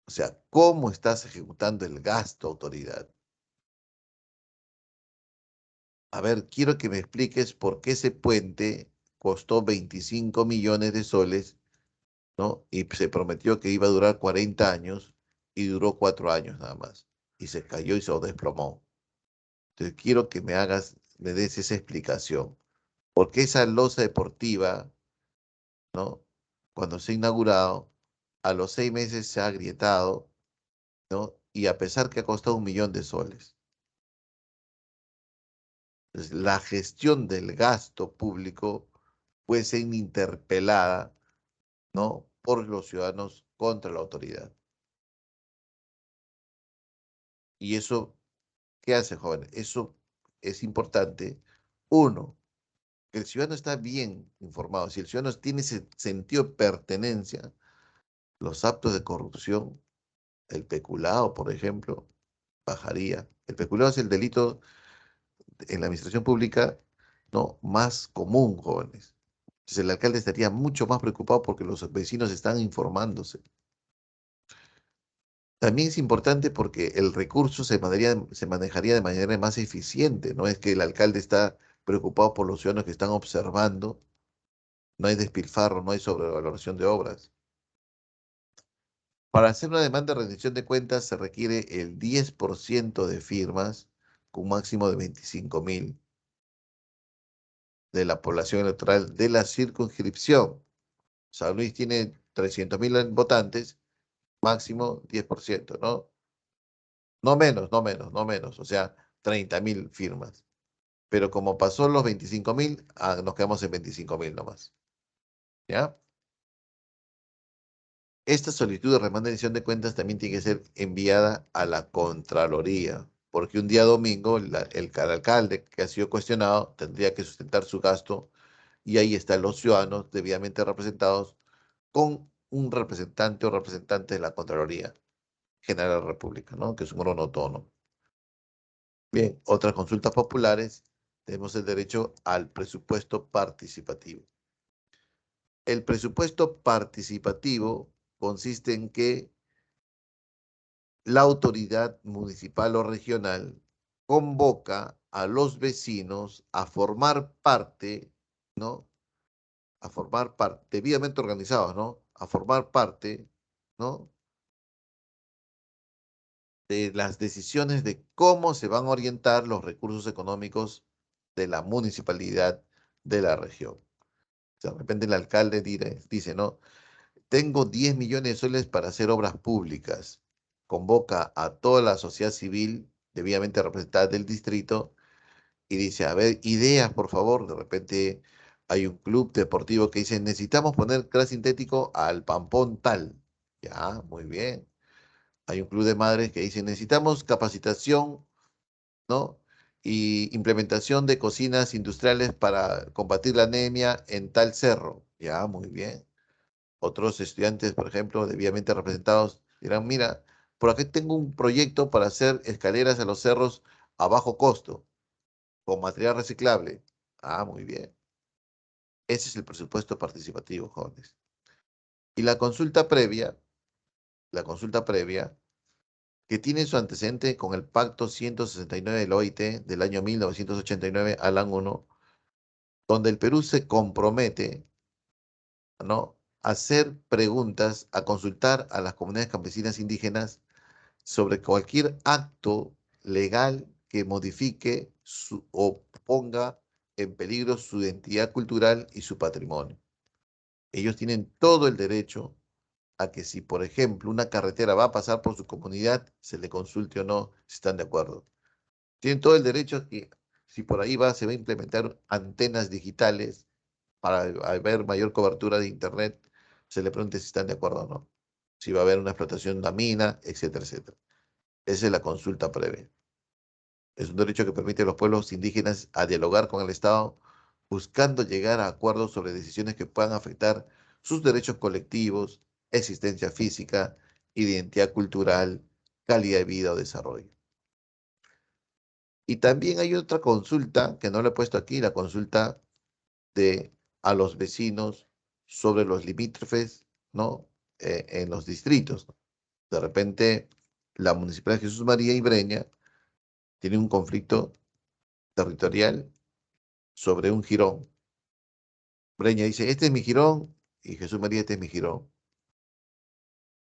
O sea, ¿cómo estás ejecutando el gasto, autoridad? A ver, quiero que me expliques por qué ese puente costó 25 millones de soles, ¿no? Y se prometió que iba a durar 40 años y duró 4 años nada más. Y se cayó y se desplomó. Entonces quiero que me des esa explicación. ¿Por qué esa losa deportiva, ¿no? Cuando se ha inaugurado, a los 6 meses se ha agrietado, ¿no? Y a pesar que ha costado 1 millón de soles. Entonces, la gestión del gasto público puede ser interpelada, ¿no? Por los ciudadanos contra la autoridad. Y eso, ¿qué hace, joven? Eso es importante. Uno, que el ciudadano está bien informado. Si el ciudadano tiene ese sentido de pertenencia, los actos de corrupción, el peculado, por ejemplo, bajaría. El peculado es el delito en la administración pública, ¿no? Más común, jóvenes. Entonces el alcalde estaría mucho más preocupado porque los vecinos están informándose. También es importante porque el recurso se manejaría de manera más eficiente. No es que el alcalde está preocupado por los ciudadanos que están observando, no hay despilfarro, no hay sobrevaloración de obras. Para hacer una demanda de rendición de cuentas se requiere el 10% de firmas, con un máximo de 25.000 de la población electoral de la circunscripción. San Luis tiene 300.000 votantes, máximo 10%, ¿no? No menos, no menos, no menos, o sea, 30.000 firmas. Pero como pasó los 25.000, ah, nos quedamos en 25.000 nomás, ¿ya? Esta solicitud de rendición de cuentas también tiene que ser enviada a la Contraloría, porque un día domingo el alcalde que ha sido cuestionado tendría que sustentar su gasto y ahí están los ciudadanos debidamente representados con un representante o representante de la Contraloría General de la República, ¿no? Que es un órgano autónomo. Bien, otras consultas populares, tenemos el derecho al presupuesto participativo. El presupuesto participativo consiste en que la autoridad municipal o regional convoca a los vecinos a formar parte, ¿no? A formar parte, debidamente organizados, ¿no? A formar parte, ¿no? De las decisiones de cómo se van a orientar los recursos económicos de la municipalidad de la región. O sea, de repente el alcalde dice, ¿no? Tengo 10 millones de soles para hacer obras públicas. Convoca a toda la sociedad civil debidamente representada del distrito y dice, a ver, ideas, por favor. De repente hay un club deportivo que dice, necesitamos poner gras sintético al pampón tal. Ya, muy bien. Hay un club de madres que dice, necesitamos capacitación, ¿no? Y implementación de cocinas industriales para combatir la anemia en tal cerro. Ya, muy bien. Otros estudiantes, por ejemplo, debidamente representados, dirán, mira, por aquí tengo un proyecto para hacer escaleras a los cerros a bajo costo, con material reciclable. Ah, muy bien. Ese es el presupuesto participativo, jóvenes. Y la consulta previa, que tiene su antecedente con el Pacto 169 del OIT del año 1989, Alan 1, donde el Perú se compromete, ¿no? A hacer preguntas, a consultar a las comunidades campesinas indígenas sobre cualquier acto legal que modifique o ponga en peligro su identidad cultural y su patrimonio. Ellos tienen todo el derecho a que si, por ejemplo, una carretera va a pasar por su comunidad, se le consulte o no si están de acuerdo. Tienen todo el derecho a que si por ahí se va a implementar antenas digitales para haber mayor cobertura de Internet, se le pregunte si están de acuerdo o no. Si va a haber una explotación de una mina, etcétera, etcétera. Esa es la consulta previa. Es un derecho que permite a los pueblos indígenas a dialogar con el Estado, buscando llegar a acuerdos sobre decisiones que puedan afectar sus derechos colectivos, existencia física, identidad cultural, calidad de vida o desarrollo. Y también hay otra consulta que no le he puesto aquí, la consulta de a los vecinos sobre los limítrofes, ¿no? En los distritos. De repente, la Municipalidad de Jesús María y Breña tiene un conflicto territorial sobre un jirón. Breña dice, este es mi jirón, y Jesús María, este es mi jirón.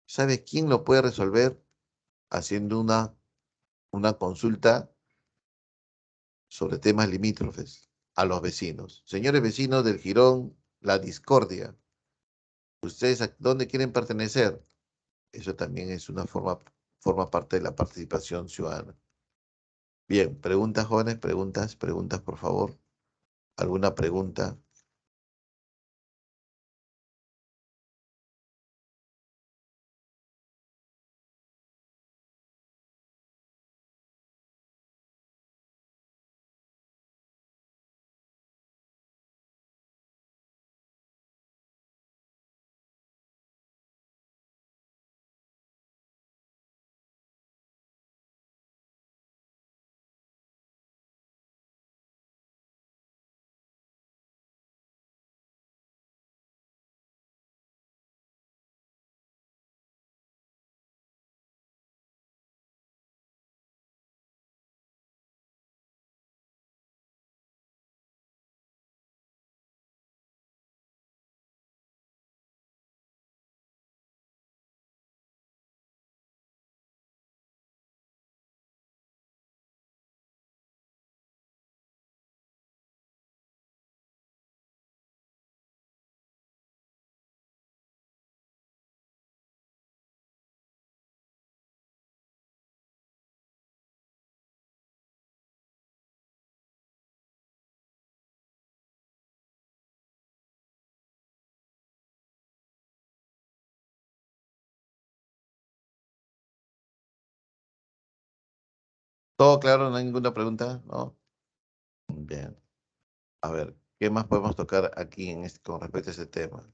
¿Sabes quién lo puede resolver? Haciendo una consulta sobre temas limítrofes a los vecinos. Señores vecinos del jirón, La Discordia, ¿ustedes a dónde quieren pertenecer? Eso también es forma parte de la participación ciudadana. Bien, preguntas, jóvenes, preguntas, por favor. ¿Alguna pregunta? ¿Todo claro? ¿No hay ninguna pregunta? ¿No? Bien. A ver, ¿qué más podemos tocar aquí con respecto a este tema?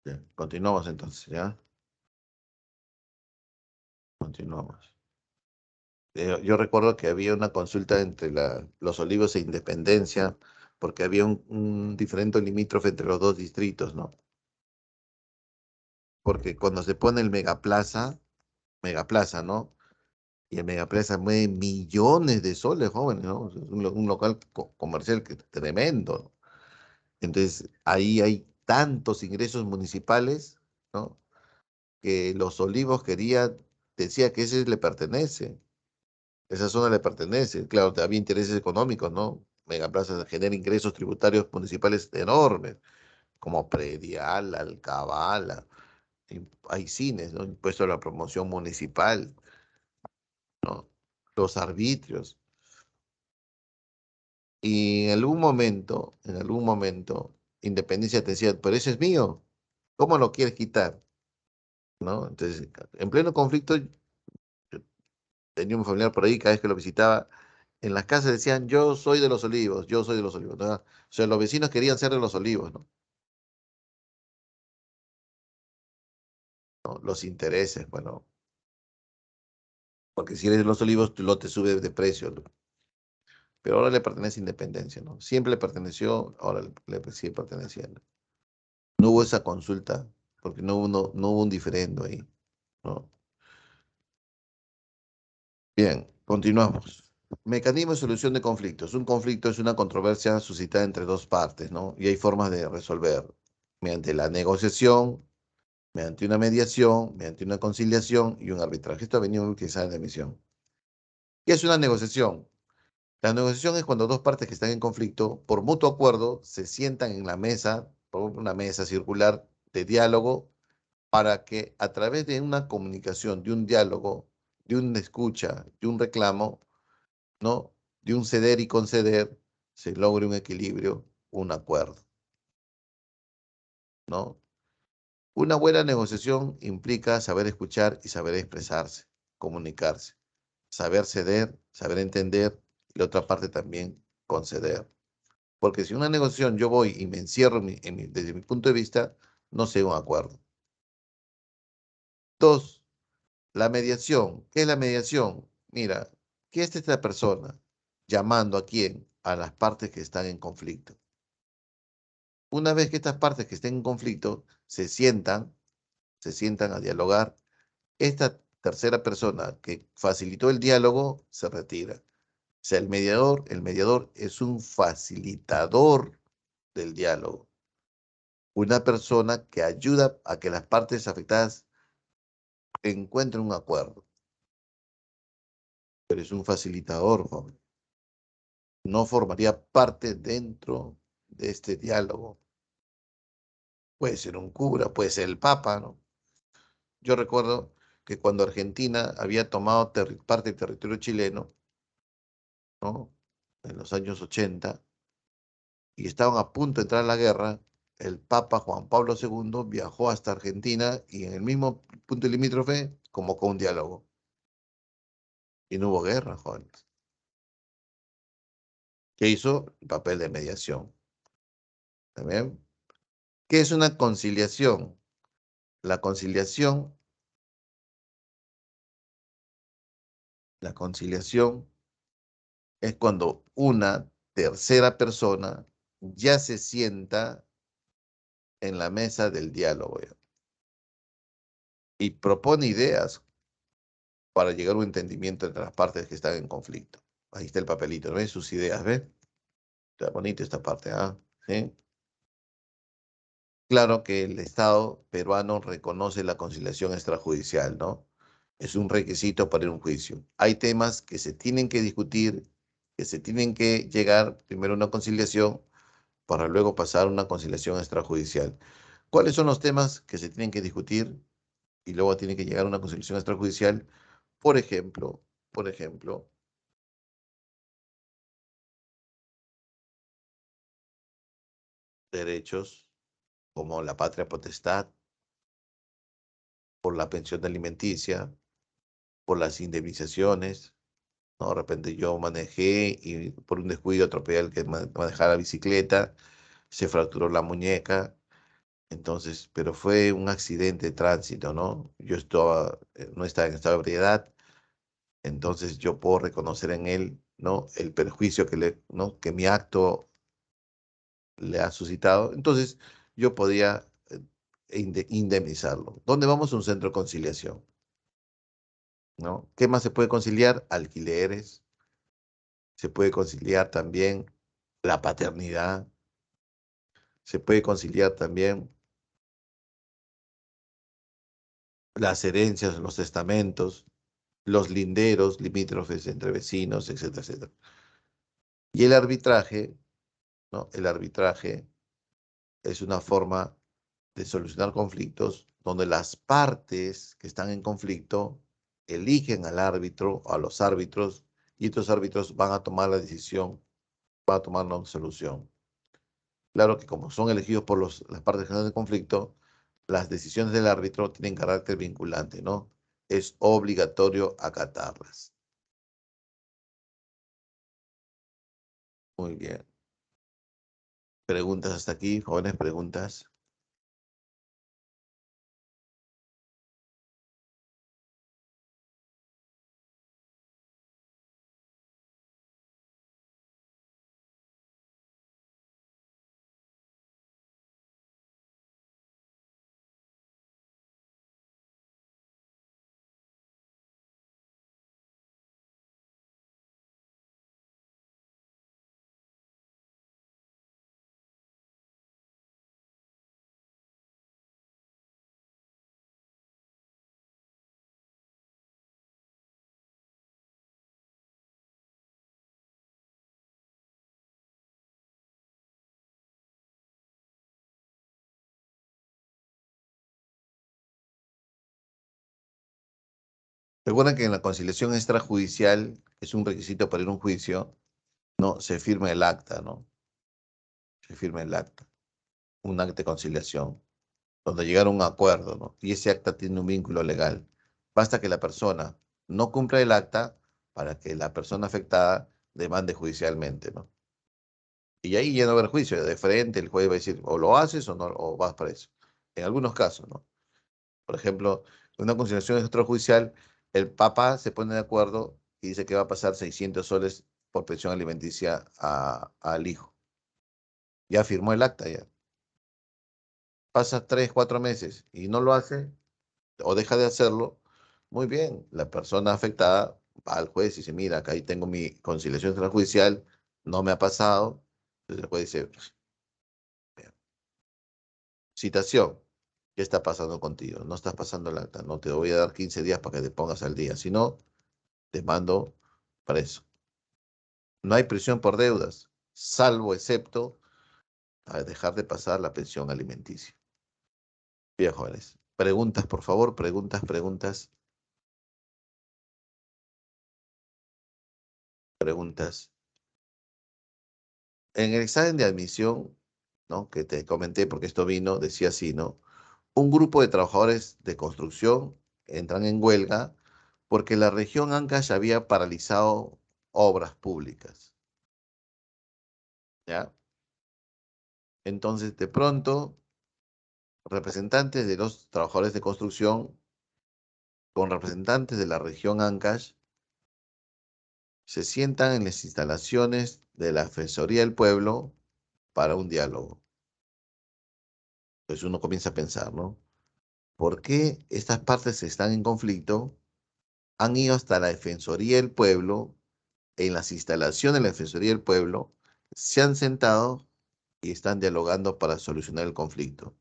Bien, continuamos entonces, ¿ya? Continuamos. Yo recuerdo que había una consulta entre Los Olivos e Independencia, porque había un diferente limítrofe entre los dos distritos, ¿no? Porque cuando se pone el Megaplaza, ¿no? Y el Megaplaza mueve millones de soles, jóvenes, ¿no? Es un local comercial que tremendo, ¿no? Entonces, ahí hay tantos ingresos municipales, ¿no? Que Los Olivos decía que ese le pertenece, esa zona le pertenece. Claro, había intereses económicos, ¿no? Megaplaza genera ingresos tributarios municipales enormes, como predial, alcabala, hay cines, ¿no? Impuesto a la promoción municipal, ¿no? Los arbitrios. Y en algún momento, Independencia te decía, pero ese es mío, ¿cómo lo quieres quitar? ¿No? Entonces, en pleno conflicto, yo tenía un familiar por ahí, cada vez que lo visitaba, en las casas decían, yo soy de Los Olivos, yo soy de Los Olivos, ¿no? O sea, los vecinos querían ser de Los Olivos, ¿no? ¿No? Los intereses, bueno, porque si eres de Los Olivos, tu lote sube de precio, ¿no? Pero ahora le pertenece a Independencia, ¿no? Siempre le perteneció, ahora le sigue perteneciendo. No hubo esa consulta, porque no hubo un diferendo ahí, ¿no? Bien, continuamos. Mecanismo de solución de conflictos. Un conflicto es una controversia suscitada entre dos partes, ¿no? Y hay formas de resolver mediante la negociación, mediante una mediación, mediante una conciliación y un arbitraje. Esto ha venido muy utilizado en la emisión. ¿Qué es una negociación? La negociación es cuando dos partes que están en conflicto, por mutuo acuerdo, se sientan en la mesa, por una mesa circular de diálogo, para que a través de una comunicación, de un diálogo, de una escucha, de un reclamo, ¿no? De un ceder y conceder, se logre un equilibrio, un acuerdo, ¿no? Una buena negociación implica saber escuchar y saber expresarse, comunicarse, saber ceder, saber entender y la otra parte también conceder. Porque si en una negociación yo voy y me encierro desde mi punto de vista, no sé un acuerdo. Dos, la mediación. ¿Qué es la mediación? Mira, ¿qué es esta persona llamando a quién? A las partes que están en conflicto. Una vez que estas partes que estén en conflicto se sientan a dialogar, esta tercera persona que facilitó el diálogo se retira. O sea, el mediador es un facilitador del diálogo, una persona que ayuda a que las partes afectadas encuentren un acuerdo, pero es un facilitador, joven. No formaría parte dentro de este diálogo. Puede ser un cura, puede ser el papa, ¿no? Yo recuerdo que cuando Argentina había tomado parte del territorio chileno, ¿no? En los años 80, y estaban a punto de entrar a la guerra, el Papa Juan Pablo II viajó hasta Argentina y en el mismo punto limítrofe convocó un diálogo. Y no hubo guerra, jóvenes. ¿Qué hizo? El papel de mediación. ¿Está bien? ¿Qué es una conciliación? La conciliación, la conciliación es cuando una tercera persona ya se sienta en la mesa del diálogo ya, y propone ideas para llegar a un entendimiento entre las partes que están en conflicto. Ahí está el papelito, ¿ves? Sus ideas, ¿ves? Está bonita esta parte, ¿ah? ¿Sí? Claro que el Estado peruano reconoce la conciliación extrajudicial, ¿no? Es un requisito para ir a un juicio. Hay temas que se tienen que discutir, que se tienen que llegar primero a una conciliación para luego pasar a una conciliación extrajudicial. ¿Cuáles son los temas que se tienen que discutir y luego tiene que llegar a una conciliación extrajudicial? Por ejemplo, derechos como la patria potestad, por la pensión alimenticia, por las indemnizaciones, ¿no? De repente yo manejé y por un descuido atropellé al que manejaba la bicicleta, se fracturó la muñeca, entonces, pero fue un accidente de tránsito, ¿no? Yo estaba, no estaba en estado de ebriedad, entonces yo puedo reconocer en él, ¿no? El perjuicio ¿no? Que mi acto le ha suscitado, entonces yo podía indemnizarlo. ¿Dónde vamos? A un centro de conciliación, ¿no? ¿Qué más se puede conciliar? Alquileres, se puede conciliar también la paternidad, se puede conciliar también las herencias, los testamentos, los linderos, limítrofes entre vecinos, etcétera, etcétera. Y el arbitraje, ¿no? El arbitraje es una forma de solucionar conflictos donde las partes que están en conflicto eligen al árbitro o a los árbitros y estos árbitros van a tomar la decisión, van a tomar una solución. Claro que como son elegidos por las partes que están en conflicto, las decisiones del árbitro tienen carácter vinculante, ¿no? Es obligatorio acatarlas. Muy bien. ¿Preguntas hasta aquí, jóvenes? ¿Preguntas? Recuerden que en la conciliación extrajudicial es un requisito para ir a un juicio, ¿no? Se firma el acta, ¿no? Se firma el acta, un acta de conciliación, donde llegaron a un acuerdo, ¿no? Y ese acta tiene un vínculo legal. Basta que la persona no cumpla el acta para que la persona afectada demande judicialmente, ¿no? Y ahí ya no va a haber juicio, de frente el juez va a decir, o lo haces o no, o vas preso. En algunos casos, ¿no? Por ejemplo, en una conciliación extrajudicial, el papá se pone de acuerdo y dice que va a pasar 600 soles por pensión alimenticia al hijo. Ya firmó el acta, ya. Pasa 3, 4 meses y no lo hace o deja de hacerlo, muy bien, la persona afectada va al juez y dice, mira, acá ahí tengo mi conciliación extrajudicial, no me ha pasado. Entonces el juez dice, citación, ¿qué está pasando contigo? No estás pasando el acta, no te voy a dar 15 días para que te pongas al día, si no, te mando preso. No hay prisión por deudas, salvo excepto a dejar de pasar la pensión alimenticia. Bien, jóvenes. Preguntas, por favor, preguntas, preguntas, preguntas. En el examen de admisión, ¿no? Que te comenté, porque esto vino, decía así, ¿no? Un grupo de trabajadores de construcción entran en huelga porque la región Ancash había paralizado obras públicas, ¿ya? Entonces, de pronto, representantes de los trabajadores de construcción con representantes de la región Ancash se sientan en las instalaciones de la Defensoría del Pueblo para un diálogo. Entonces uno comienza a pensar, ¿no? ¿Por qué estas partes están en conflicto? Han ido hasta la Defensoría del Pueblo, en las instalaciones de la Defensoría del Pueblo, se han sentado y están dialogando para solucionar el conflicto.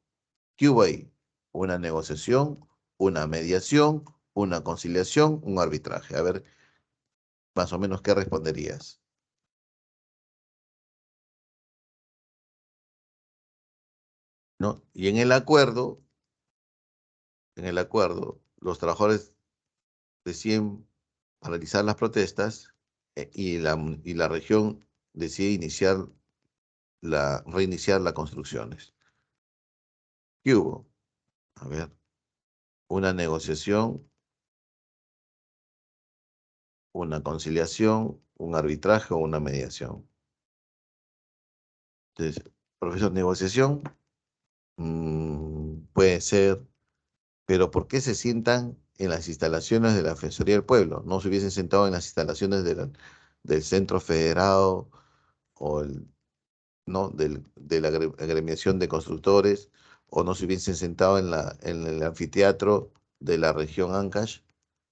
¿Qué hubo ahí? Una negociación, una mediación, una conciliación, un arbitraje. A ver, más o menos, ¿qué responderías? ¿No? Y en el acuerdo, los trabajadores deciden paralizar las protestas y la región decide iniciar reiniciar las construcciones. ¿Qué hubo? A ver, una negociación, una conciliación, un arbitraje o una mediación. Entonces, profesor, negociación, puede ser, pero ¿por qué se sientan en las instalaciones de la Defensoría del Pueblo? ¿No se hubiesen sentado en las instalaciones del Centro Federado o ¿no? De la agremiación de constructores, o no se hubiesen sentado en el anfiteatro de la región Ancash?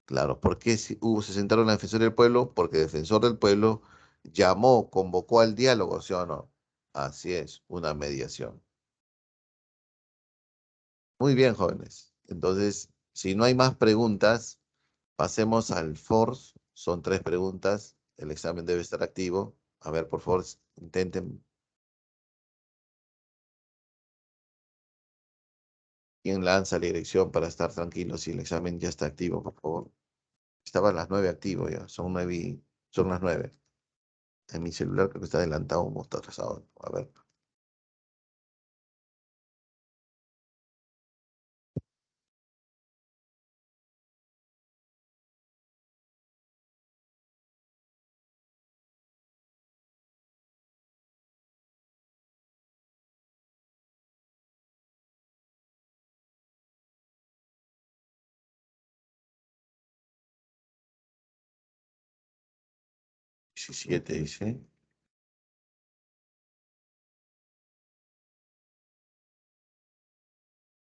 Claro, ¿por qué se sentaron en la Defensoría del Pueblo? Porque el Defensor del Pueblo llamó, convocó al diálogo, ¿sí o no? Así es, una mediación. Muy bien, jóvenes. Entonces, si no hay más preguntas, pasemos al FORCE. Son 3 preguntas. El examen debe estar activo. A ver, por favor, intenten. ¿Quién lanza la dirección para estar tranquilo si el examen ya está activo, por favor? Estaba a las 9 activo ya. Son las 9. En mi celular creo que está adelantado o está atrasado. A ver. Diecisiete dice.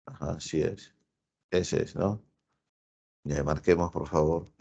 Ajá, así es. Ese es, ¿no? Ya marquemos, por favor.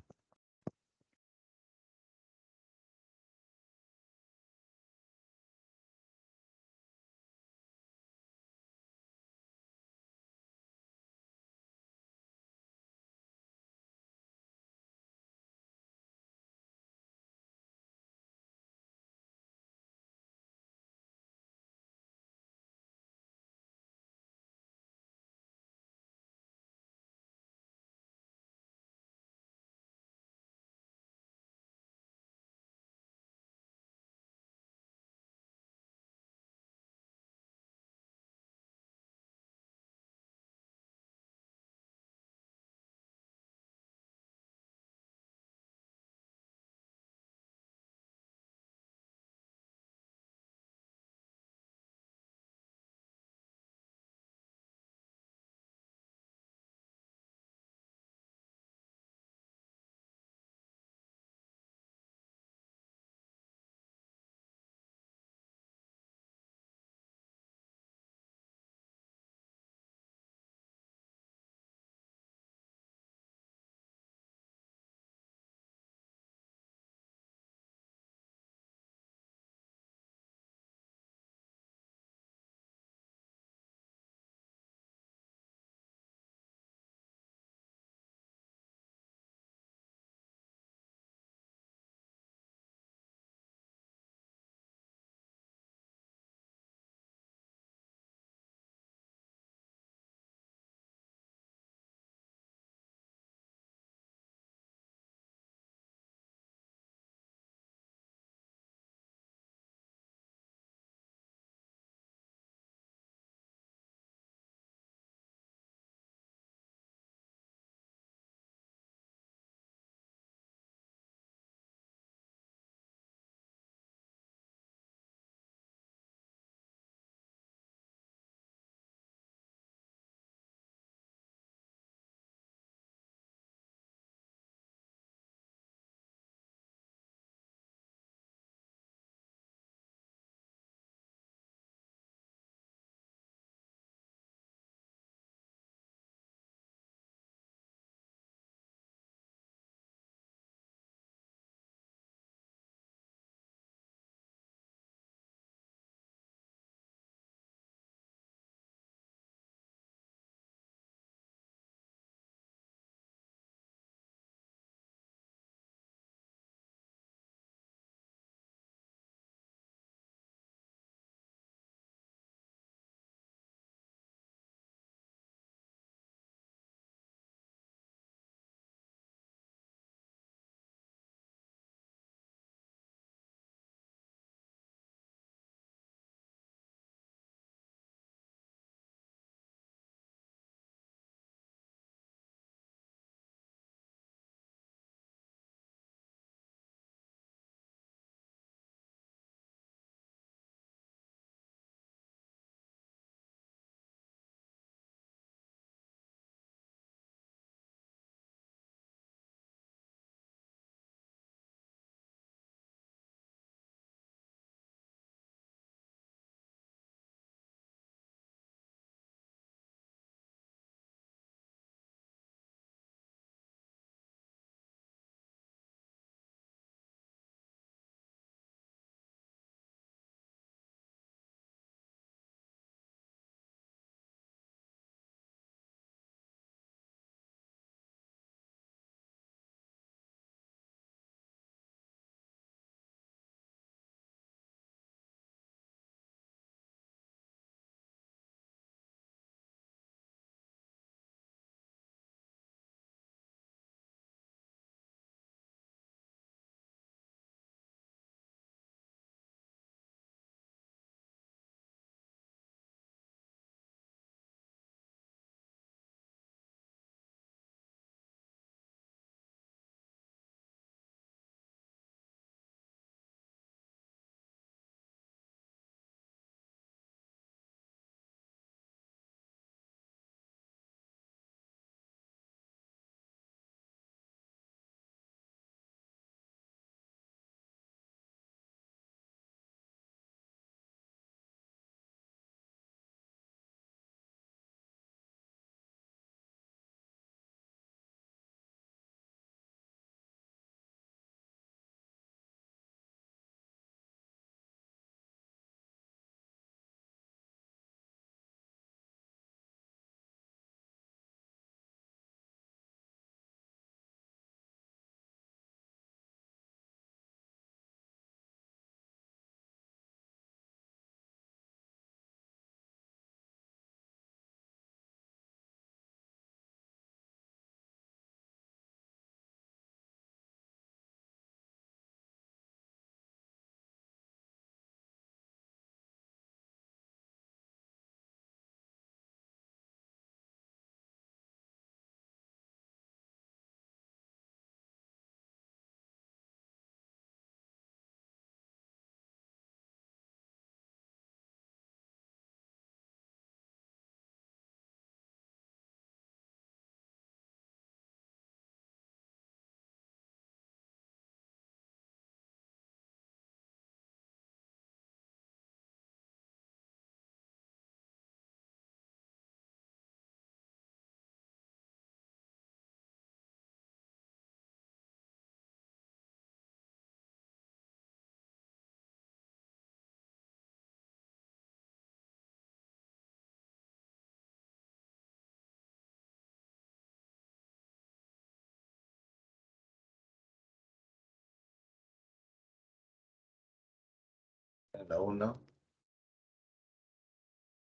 En la 1,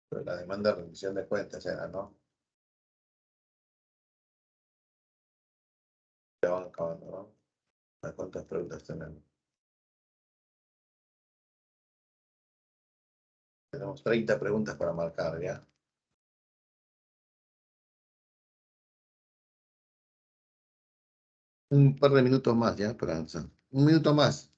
pero la demanda de rendición de cuentas era, ¿no? Ya van acabando, ¿no? ¿Cuántas preguntas tenemos? Tenemos 30 preguntas para marcar, ¿ya? Un par de minutos más, ¿ya? Para avanzar. Un minuto más.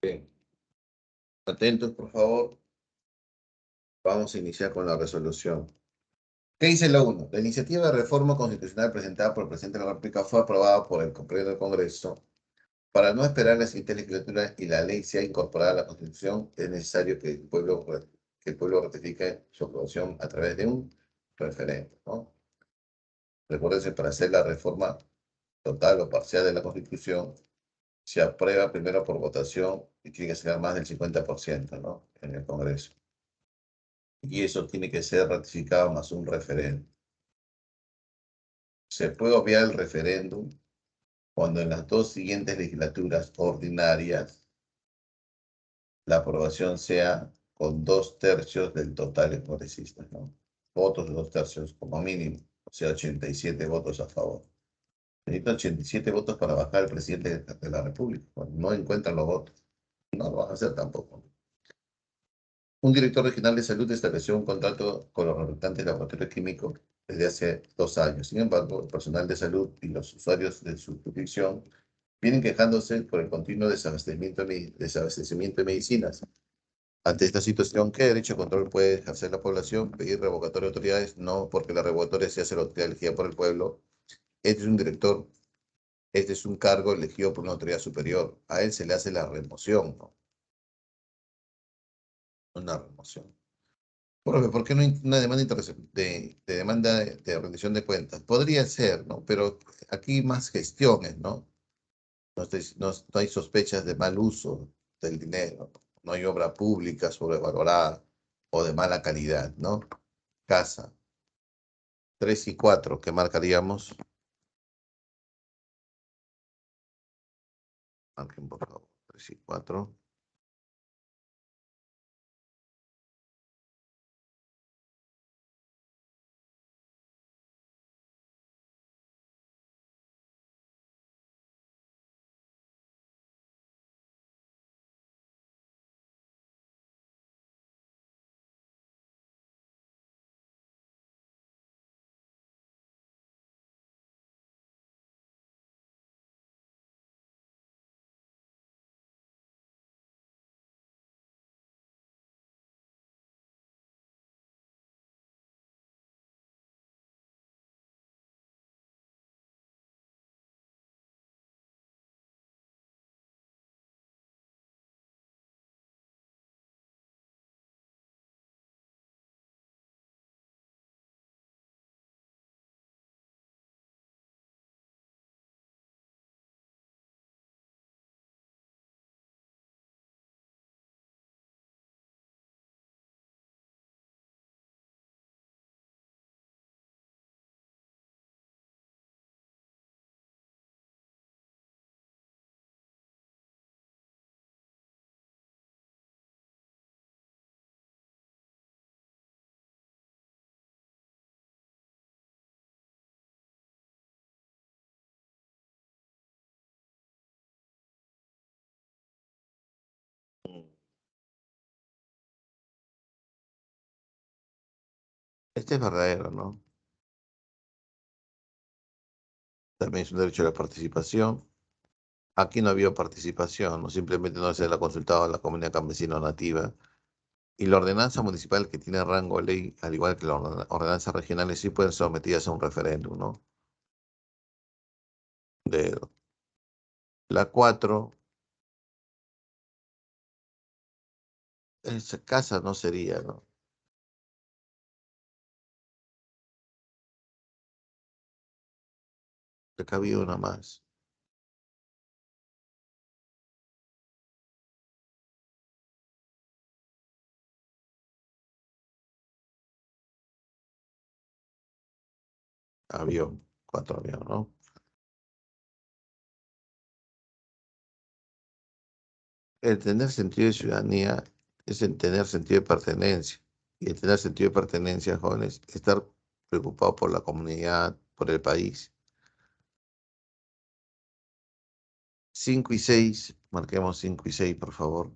Bien. Atentos, por favor. Vamos a iniciar con la resolución. ¿Qué dice la 1? La iniciativa de reforma constitucional presentada por el presidente de la República fue aprobada por el Pleno del Congreso. Para no esperar la siguiente legislatura y la ley sea incorporada a la Constitución, es necesario que el pueblo ratifique su aprobación a través de un referendo, ¿no? Recuérdense, para hacer la reforma total o parcial de la Constitución, se aprueba primero por votación y tiene que ser más del 50%, ¿no? En el Congreso. Y eso tiene que ser ratificado más un referendo. Se puede obviar el referéndum cuando en las dos siguientes legislaturas ordinarias la aprobación sea con 2/3 del total de congresistas, ¿no? Votos de 2/3 como mínimo, o sea, 87 votos a favor. Necesitan 87 votos para bajar al presidente de la República. Cuando no encuentran los votos, no lo van a hacer tampoco. Un director regional de salud estableció un contrato con los representantes del laboratorio químico desde hace 2 años. Sin embargo, el personal de salud y los usuarios de su jurisdicción vienen quejándose por el continuo desabastecimiento de medicinas. Ante esta situación, ¿qué derecho de control puede ejercer la población? Pedir revocatoria de autoridades, no, porque la revocatoria se hace la autoridad elegida por el pueblo. Este es un director, este es un cargo elegido por una autoridad superior. A él se le hace la remoción, ¿no? Una remoción. ¿Por qué no hay una demanda de demanda de rendición de cuentas? Podría ser, ¿no? Pero aquí más gestiones, ¿no? No hay sospechas de mal uso del dinero, no hay obra pública sobrevalorada o de mala calidad, ¿no? Casa, 3 y 4, ¿qué marcaríamos? Marquen, por favor, 3 y 4. Este es verdadero, ¿no? También es un derecho a la participación. Aquí no había participación, ¿no? Simplemente no se le ha consultado a la comunidad campesina o nativa. Y la ordenanza municipal que tiene rango de ley, al igual que las ordenanzas regionales, sí pueden ser sometidas a un referéndum, ¿no? De la 4, esa casa no sería, ¿no? Acá había una más. Avión, 4 aviones, ¿no? El tener sentido de ciudadanía es el tener sentido de pertenencia. Y el tener sentido de pertenencia, jóvenes, estar preocupado por la comunidad, por el país. 5 y 6, marquemos 5 y 6, por favor.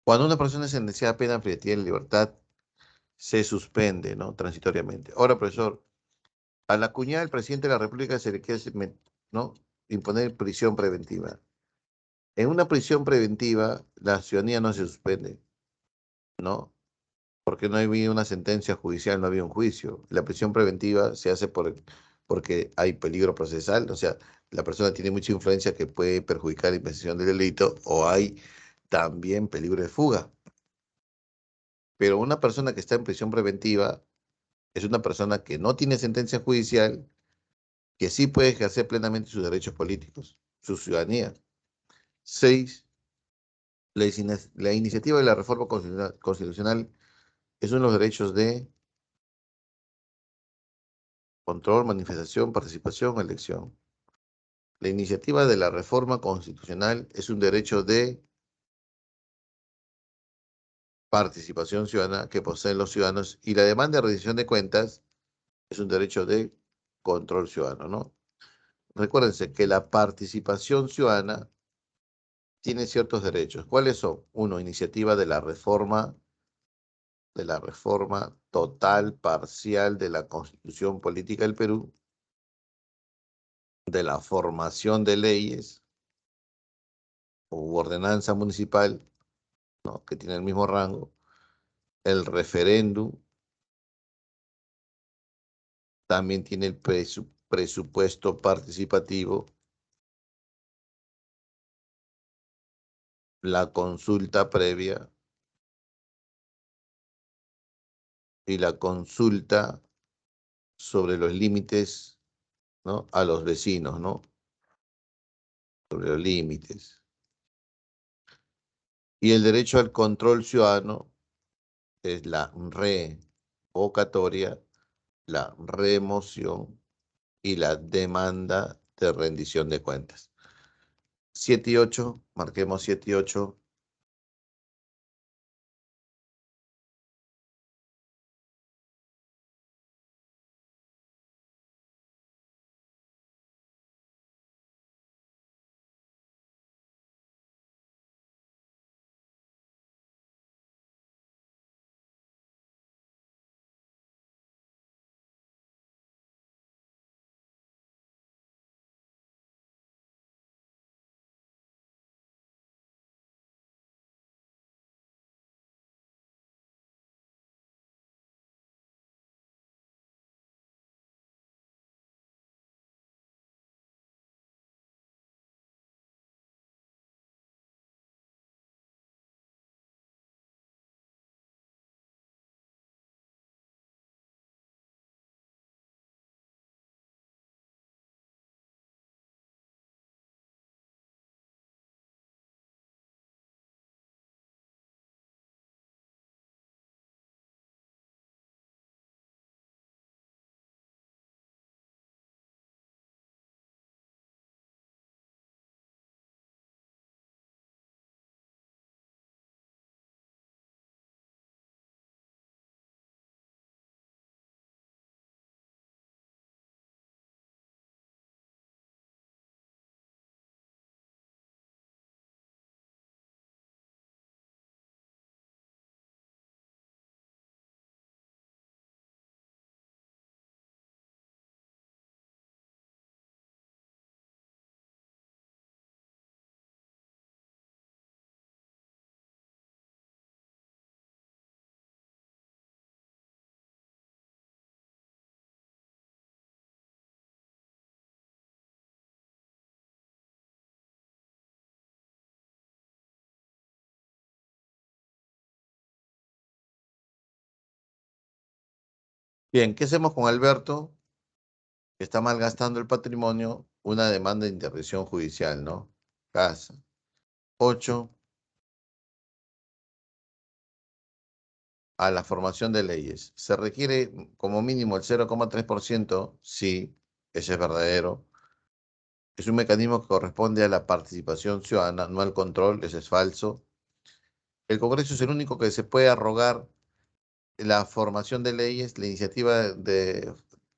Cuando una persona es sentenciada a pena privativa de libertad, se suspende, ¿no? Transitoriamente. Ahora, profesor, a la cuñada del presidente de la República se le quiere, ¿no? Imponer prisión preventiva. En una prisión preventiva, la ciudadanía no se suspende, ¿no? Porque no había una sentencia judicial, no había un juicio. La prisión preventiva se hace porque hay peligro procesal, o sea, la persona tiene mucha influencia que puede perjudicar la investigación del delito, o hay también peligro de fuga. Pero una persona que está en prisión preventiva es una persona que no tiene sentencia judicial, que sí puede ejercer plenamente sus derechos políticos, su ciudadanía. 6, la iniciativa de la reforma constitucional es uno de los derechos de control, manifestación, participación, elección. La iniciativa de la reforma constitucional es un derecho de participación ciudadana que poseen los ciudadanos, y la demanda de rendición de cuentas es un derecho de control ciudadano, ¿no? Recuérdense que la participación ciudadana tiene ciertos derechos. ¿Cuáles son? Uno, iniciativa de la reforma total, parcial de la Constitución Política del Perú, de la formación de leyes u ordenanza municipal, ¿no? Que tiene el mismo rango, el referéndum, también tiene el presupuesto participativo, la consulta previa y la consulta sobre los límites, ¿no? A los vecinos, ¿no? Sobre los límites. Y el derecho al control ciudadano es la revocatoria, la remoción y la demanda de rendición de cuentas. 7 y 8, marquemos 7 y 8. Bien, ¿qué hacemos con Alberto, que está malgastando el patrimonio? Una demanda de intervención judicial, ¿no? Casa. 8, a la formación de leyes. Se requiere como mínimo el 0,3%, sí, ese es verdadero. Es un mecanismo que corresponde a la participación ciudadana, no al control, ese es falso. El Congreso es el único que se puede arrogar la formación de leyes, la iniciativa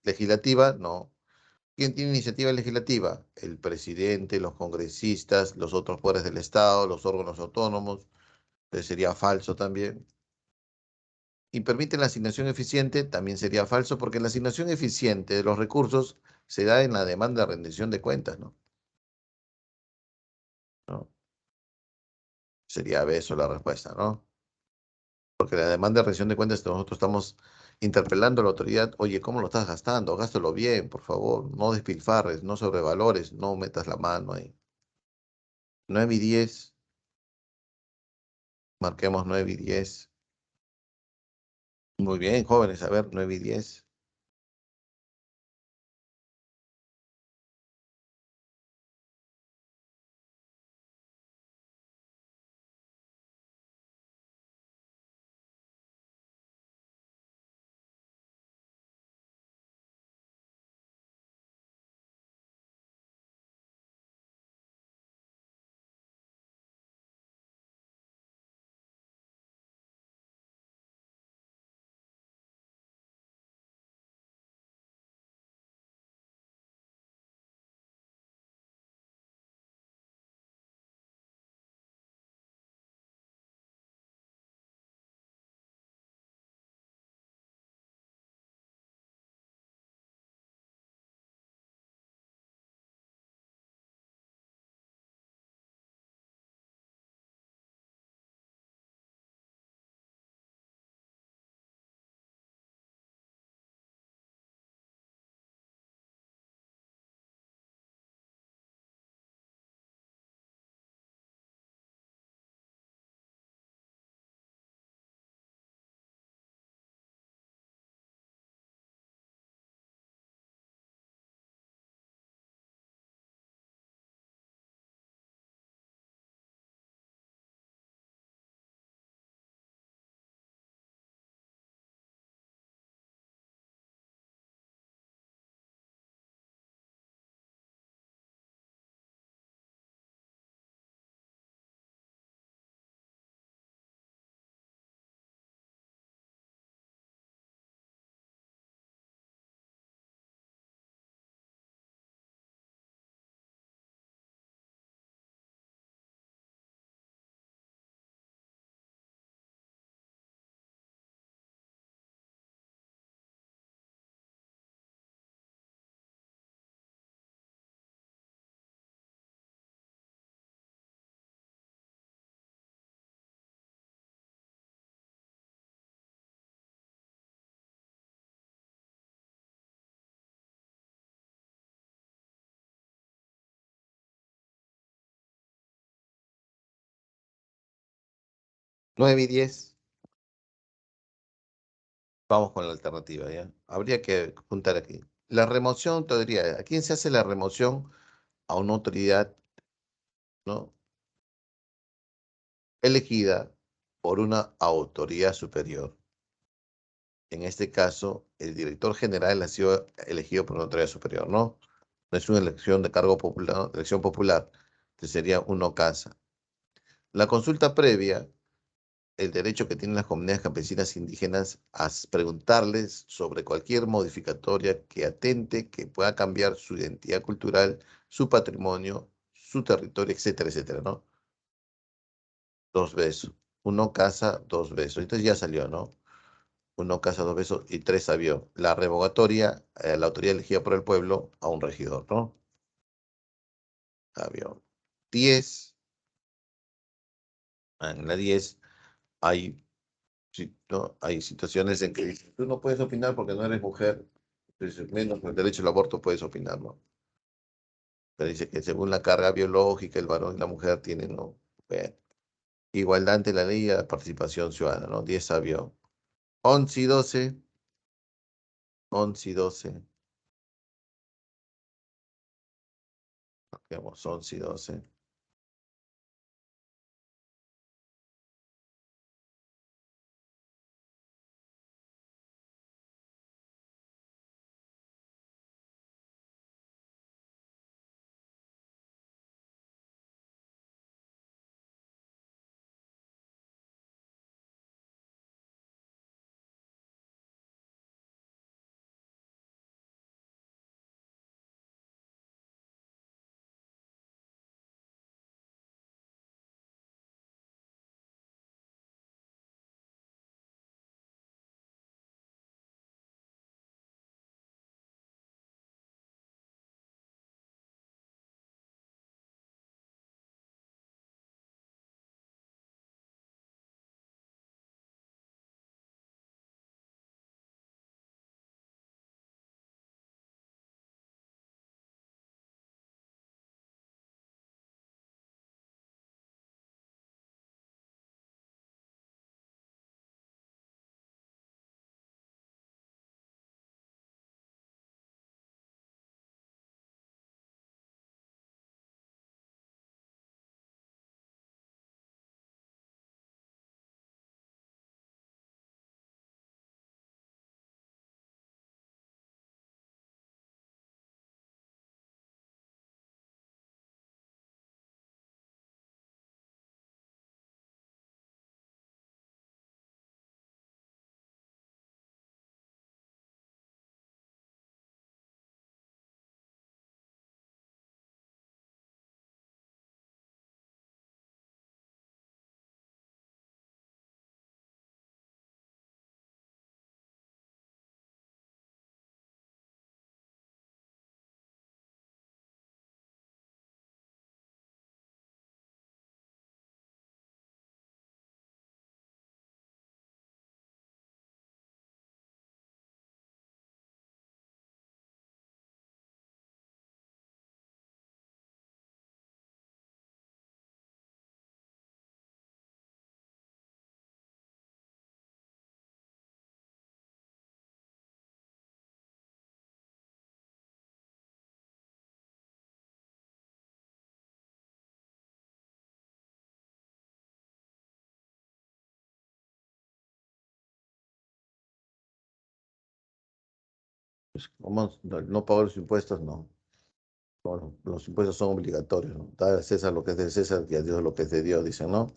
legislativa, no. ¿Quién tiene iniciativa legislativa? El presidente, los congresistas, los otros poderes del Estado, los órganos autónomos. Entonces sería falso también. Y permite la asignación eficiente, también sería falso, porque la asignación eficiente de los recursos se da en la demanda de rendición de cuentas, ¿no? ¿No? Sería eso la respuesta, ¿no? Porque la demanda de rendición de cuentas, nosotros estamos interpelando a la autoridad, oye, ¿cómo lo estás gastando? Gástalo bien, por favor, no despilfarres, no sobrevalores, no metas la mano ahí. 9 y 10, marquemos 9 y 10. Muy bien, jóvenes, a ver, 9 y 10. Nueve y 10. Vamos con la alternativa, ¿ya? Habría que juntar aquí. La remoción, te diría, ¿a quién se hace la remoción? A una autoridad, ¿no? Elegida por una autoridad superior. En este caso, el director general ha sido elegido por una autoridad superior, ¿no? No es una elección de cargo popular, ¿no? Elección popular. Entonces sería uno casa. La consulta previa, el derecho que tienen las comunidades campesinas indígenas a preguntarles sobre cualquier modificatoria que atente, que pueda cambiar su identidad cultural, su patrimonio, su territorio, etcétera, etcétera, ¿no? 2 besos. Uno casa, 2 besos. Entonces ya salió, ¿no? Uno casa, 2 besos y 3 avión. La revocatoria, la autoridad elegida por el pueblo a un regidor, ¿no? Avión. 10. En la 10 hay, ¿no? Hay situaciones en que dicen, tú no puedes opinar porque no eres mujer, entonces, menos con el derecho al aborto puedes opinar, ¿no? Pero dice que según la carga biológica, el varón y la mujer tienen, ¿no? Bueno, igualdad ante la ley y la participación ciudadana, ¿no? 10 avión. 11 y 12. 11 y 12. Marquemos 11 y 12. Pues, ¿cómo no pagar los impuestos? No. Bueno, los impuestos son obligatorios, ¿no? Dar a César lo que es de César y a Dios lo que es de Dios, dicen, ¿no?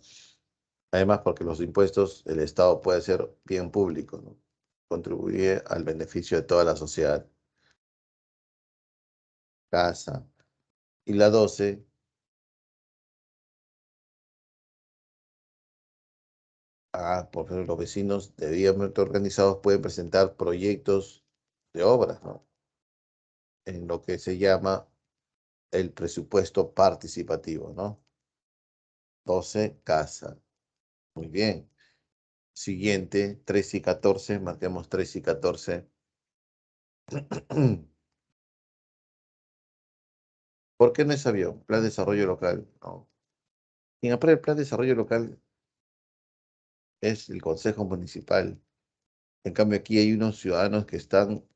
Además, porque los impuestos, el Estado puede ser bien público, ¿no? Contribuye al beneficio de toda la sociedad. Casa. Y la 12, por ejemplo, los vecinos debidamente organizados pueden presentar proyectos de obras, ¿no? En lo que se llama el presupuesto participativo, ¿no? 12 casa. Muy bien. Siguiente, 13 y 14, marquemos 13 y 14. ¿Por qué no es avión? Plan de desarrollo local. No. Quien aprueba el plan de desarrollo local es el Consejo Municipal. En cambio, aquí hay unos ciudadanos que están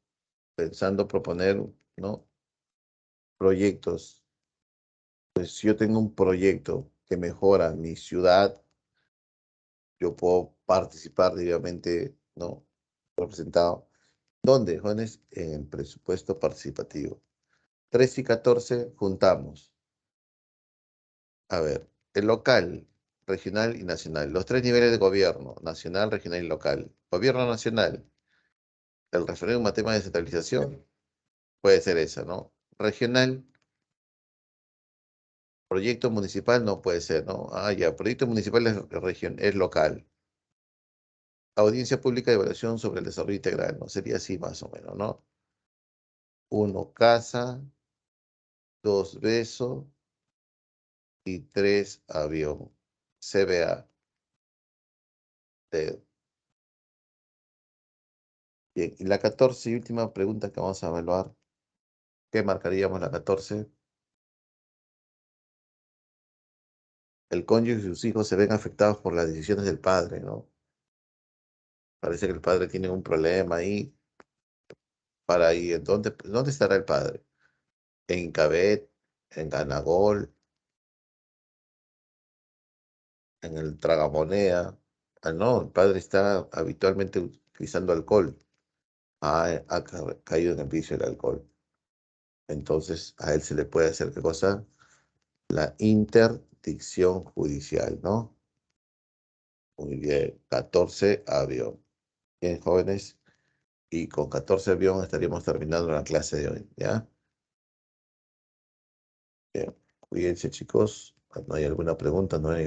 pensando proponer, ¿no? Proyectos. Pues si yo tengo un proyecto que mejora mi ciudad, yo puedo participar debidamente, ¿no? Representado. ¿Dónde, jóvenes? En el presupuesto participativo. 13 y 14 juntamos. A ver, el local, regional y nacional. Los tres niveles de gobierno, nacional, regional y local. Gobierno nacional, el referéndum a tema de descentralización, puede ser esa, ¿no? Regional, proyecto municipal no puede ser, ¿no? Ah, ya, proyecto municipal es local. Audiencia pública de evaluación sobre el desarrollo integral, ¿no? Sería así más o menos, ¿no? Uno, casa, dos, beso y tres, avión. CBA. Bien, y la 14 y última pregunta que vamos a evaluar, ¿qué marcaríamos la 14? El cónyuge y sus hijos se ven afectados por las decisiones del padre, ¿no? Parece que el padre tiene un problema ahí, para ahí. ¿Dónde estará el padre? ¿En Incabet? ¿En Ganagol? ¿En el Tragamoneda? Ah, no, el padre está habitualmente utilizando alcohol. Ha caído en el vicio del alcohol. Entonces, a él se le puede hacer, ¿qué cosa? La interdicción judicial, ¿no? Muy bien, 14 avión. Bien, jóvenes, y con 14 avión estaríamos terminando la clase de hoy, ¿ya? Bien, cuídense, chicos. ¿No hay alguna pregunta? ¿No hay